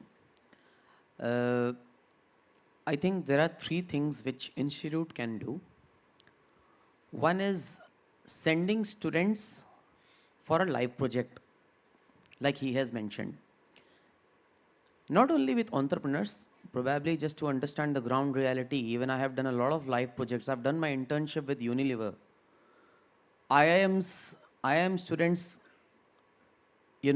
I think there are three things which institute can do. One is sending students for a live project, like he has mentioned. Not only with entrepreneurs, probably just to understand the ground reality. Even I have done a lot of live projects. I've done my internship with Unilever. IIM students, they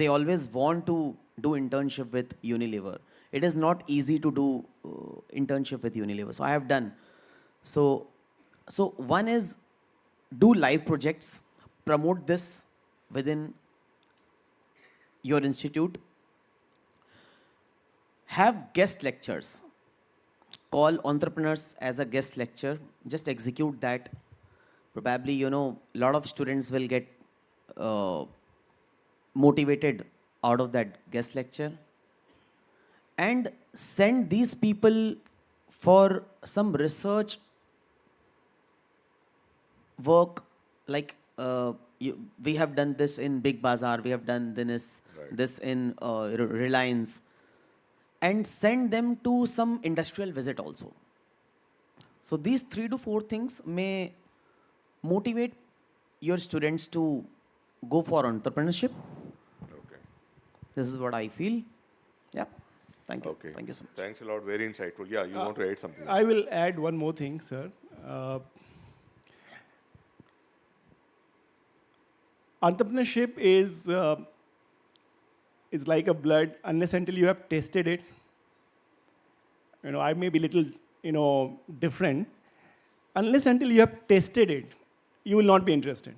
always want to do internship with Unilever. It is not easy to do internship with Unilever. So I have done. So one is do live projects, promote this within your institute, have guest lectures, call entrepreneurs as a guest lecture, just execute that. Probably, you know, a lot of students will get uh, motivated out of that guest lecture, and send these people for some research work, like we have done this in Big Bazaar, we have done this in Reliance, and send them to some industrial visit also. So these 3 to 4 things may motivate your students to go for entrepreneurship. Okay. This is what I feel. Yeah. Thank you. Okay. Thank you so much. Thanks a lot. Very insightful. Yeah, you want to add something? I will add one more thing, sir. Entrepreneurship is like a blood unless until you have tasted it. You know, I may be little, you know, different. Unless until you have tasted it, you will not be interested.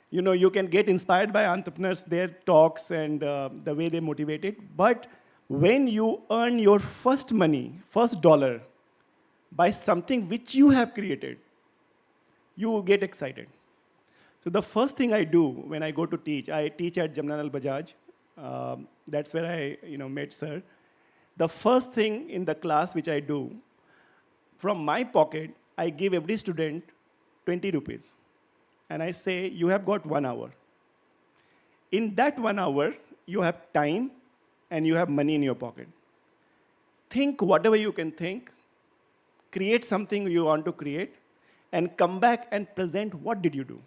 You know, you can get inspired by entrepreneurs, their talks and the way they motivate it. But when you earn your first money, first dollar, by something which you have created, you get excited. So the first thing I do when I go to teach, I teach at Jamnalal Bajaj. That's where I, you know, met sir. The first thing in the class which I do, from my pocket, I give every student 20 rupees. And I say, you have got 1 hour. In that 1 hour, you have time and you have money in your pocket. Think whatever you can think, create something you want to create, and come back and present what did you do.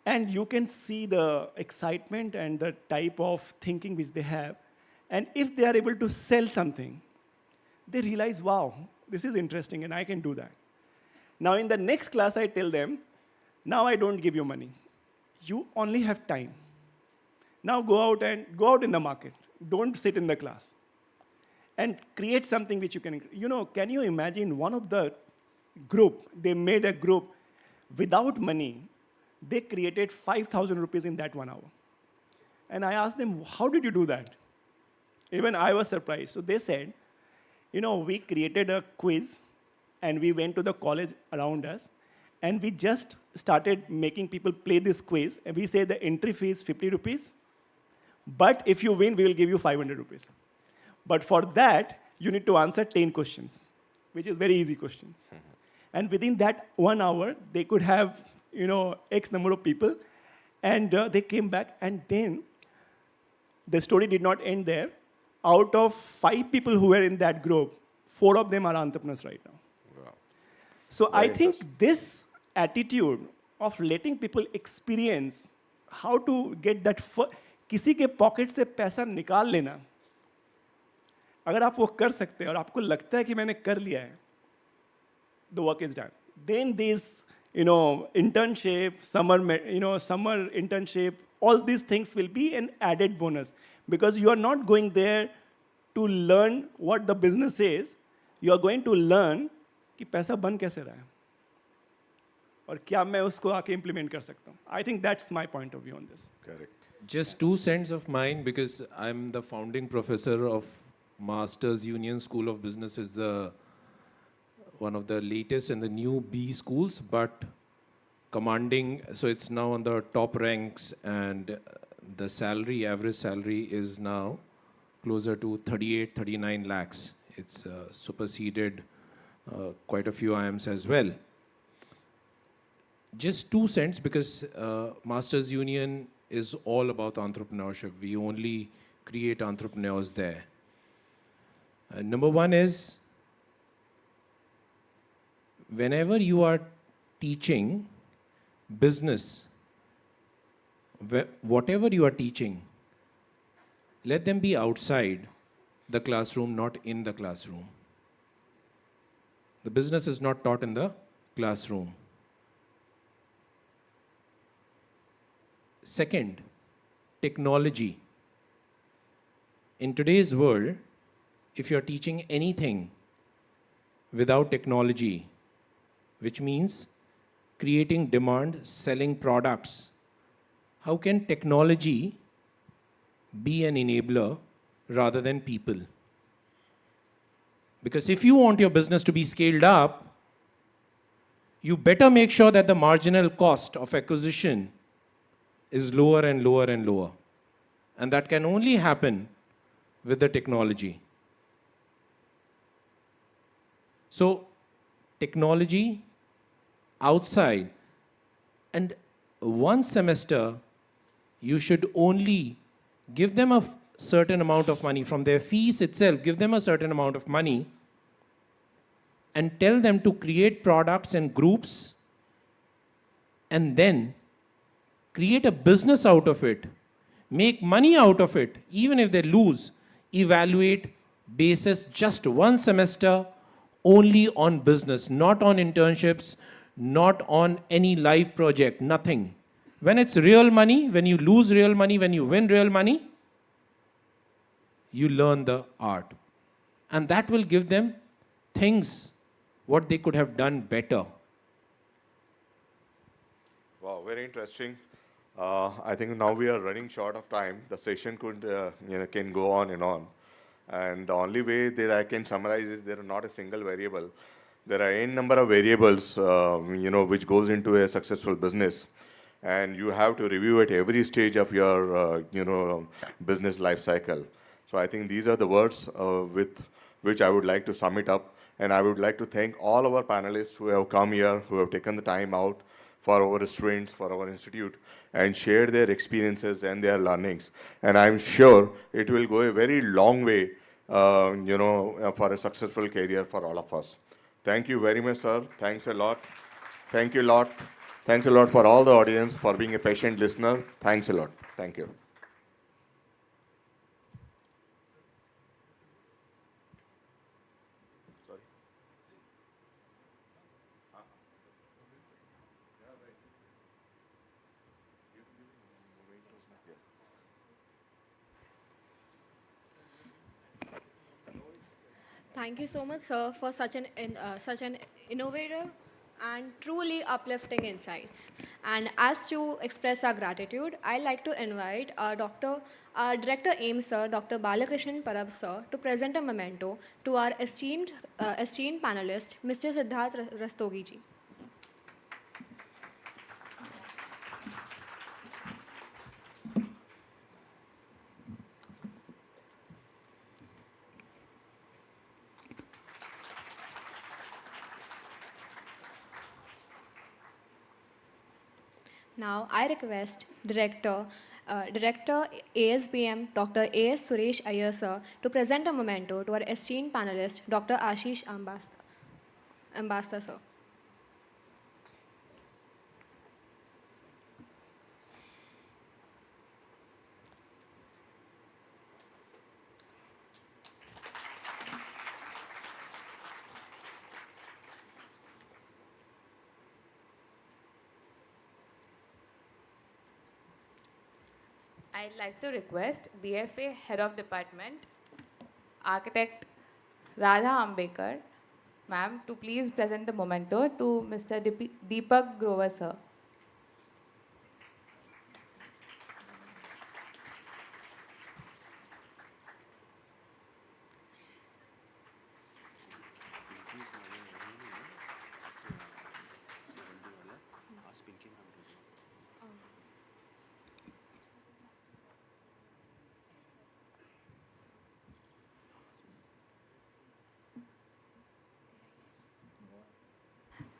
And you can see the excitement and the type of thinking which they have. And if they are able to sell something, they realize, wow, this is interesting and I can do that. Now in the next class, I tell them, now I don't give you money. You only have time. Now go out in the market. Don't sit in the class. And create something which you can, you know, can you imagine one of the group, they made a group without money. They created 5,000 rupees in that 1 hour. And I asked them, how did you do that? Even I was surprised. So they said, you know, we created a quiz and we went to the college around us and we just started making people play this quiz. And we say the entry fee is 50 rupees. But if you win, we will give you 500 rupees. But for that, you need to answer 10 questions, which is very easy question. And within that 1 hour, they could have, you know, X number of people. And they came back, and then the story did not end there. Out of 5 people who were in that group, 4 of them are entrepreneurs right now. Wow. So Very I think this attitude of letting people experience how to get that, किसी के pocket से पैसा निकाल लेना, अगर आप वो कर सकते हैं और आपको लगता है कि मैंने कर लिया है, the work is done. Then these, you know, internship, summer internship, all these things will be an added bonus because you are not going there to learn what the business is. You are going to learn कि पैसा बन कैसे रहा है और क्या मैं उसको आके implement कर सकता हूँ. I think that's my point of view on this. Correct. Just 2 cents of mine because I'm the founding professor of Masters Union School of Business, is the one of the latest and the new B schools, but commanding, so it's now on the top ranks, and the salary, average salary is now closer to 38, 39 lakhs. It's superseded quite a few IIMs as well. Just 2 cents because Masters Union is all about entrepreneurship. We only create entrepreneurs there. Number 1 is, whenever you are teaching business, whatever you are teaching, let them be outside the classroom, not in the classroom. The business is not taught in the classroom. Second, technology. In today's world, if you're teaching anything without technology, which means creating demand, selling products, how can technology be an enabler rather than people? Because if you want your business to be scaled up, you better make sure that the marginal cost of acquisition is lower and lower and lower. And that can only happen with the technology. So, technology outside, and one semester, you should only give them a certain amount of money from their fees itself, give them a certain amount of money and tell them to create products and groups and then create a business out of it, make money out of it, even if they lose, evaluate basis just one semester only on business, not on internships, not on any live project, nothing. When it's real money, when you lose real money, when you win real money, you learn the art. And that will give them things what they could have done better. Wow, very interesting. I think now we are running short of time. The session could, can go on and on. And the only way that I can summarize is there are not a single variable. There are n number of variables, which goes into a successful business. And you have to review at every stage of your, business life cycle. So I think these are the words with which I would like to sum it up. And I would like to thank all our panelists who have come here, who have taken the time out for our students, for our institute, and shared their experiences and their learnings. And I'm sure it will go a very long way, for a successful career for all of us. Thank you very much, sir. Thanks a lot. Thank you a lot. Thanks a lot for all the audience for being a patient listener. Thanks a lot. Thank you. Thank you so much, sir, for such an innovative and truly uplifting insights. And as to express our gratitude, I'd like to invite our Director AIM, sir, Dr. Balakrishnan Parab, sir, to present a memento to our esteemed panelist, Mr. Siddharth Rastogi ji. Now, I request Director ASBM, Dr. A.S. Suresh Iyer, sir, to present a memento to our esteemed panelist, Dr. Ashish Ambasta, sir. I'd like to request BFA Head of Department, Architect Radha Ambekar, ma'am, to please present the memento to Mr. Deepak Grover, sir.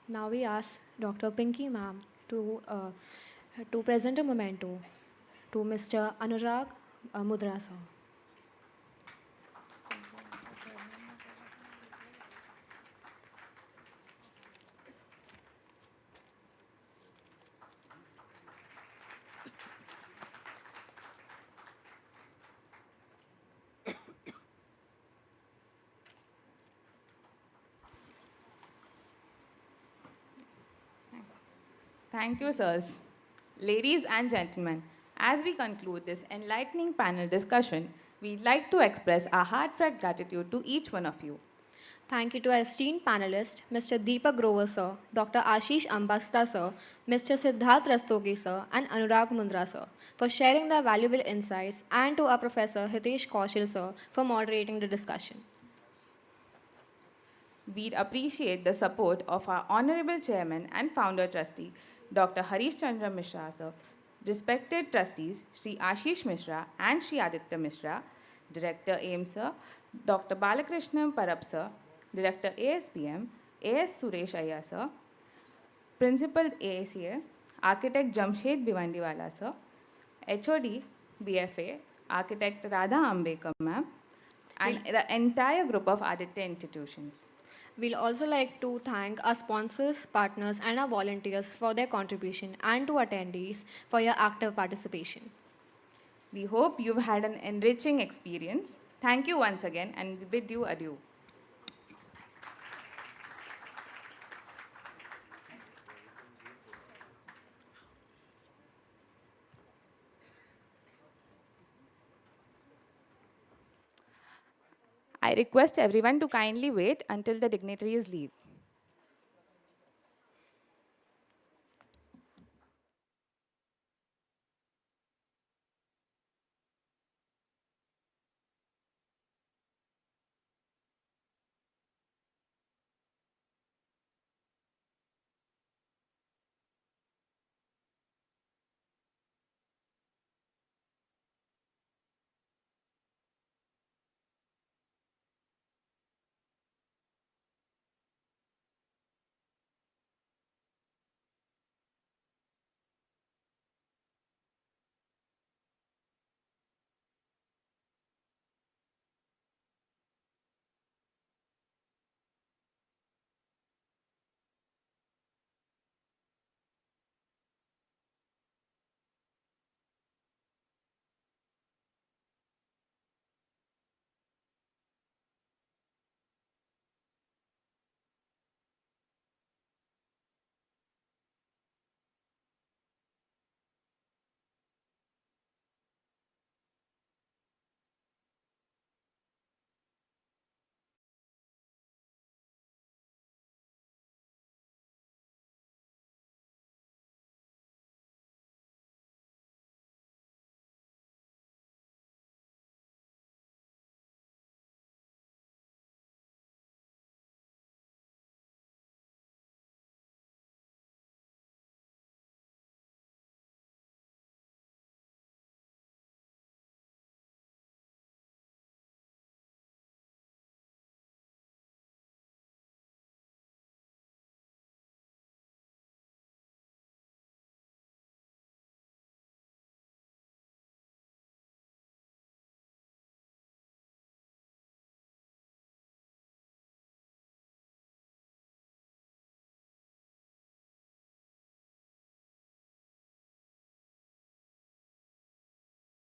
Now we ask Dr. Pinky ma'am to present a memento to Mr. Anurag Mudra, sir. Thank you, sirs. Ladies and gentlemen, as we conclude this enlightening panel discussion, We'd like to express our heartfelt gratitude to each one of you. Thank you to our esteemed panelists, Mr. Deepak Grover sir, Dr. Ashish Ambasta sir, Mr. Siddharth Rastogi sir, and Anurag Mundra sir for sharing their valuable insights, and to our Professor Hitesh Kaushal sir for moderating the discussion. We'd appreciate the support of our Honorable Chairman and Founder Trustee, Dr. Harish Chandra Mishra sir, respected trustees Sri Ashish Mishra and Sri Aditya Mishra, Director AIM sir, Dr. Balakrishnan Parab sir, Director ASPM, AS Suresh Iyer sir, Principal AACA, Architect Jamshed Bhiwandiwala sir, HOD BFA, Architect Radha Ambekar ma'am, and the entire group of Aditya institutions. We'll also like to thank our sponsors, partners, and our volunteers for their contribution, and to attendees for your active participation. We hope you've had an enriching experience. Thank you once again, and we bid you adieu. I request everyone to kindly wait until the dignitaries leave.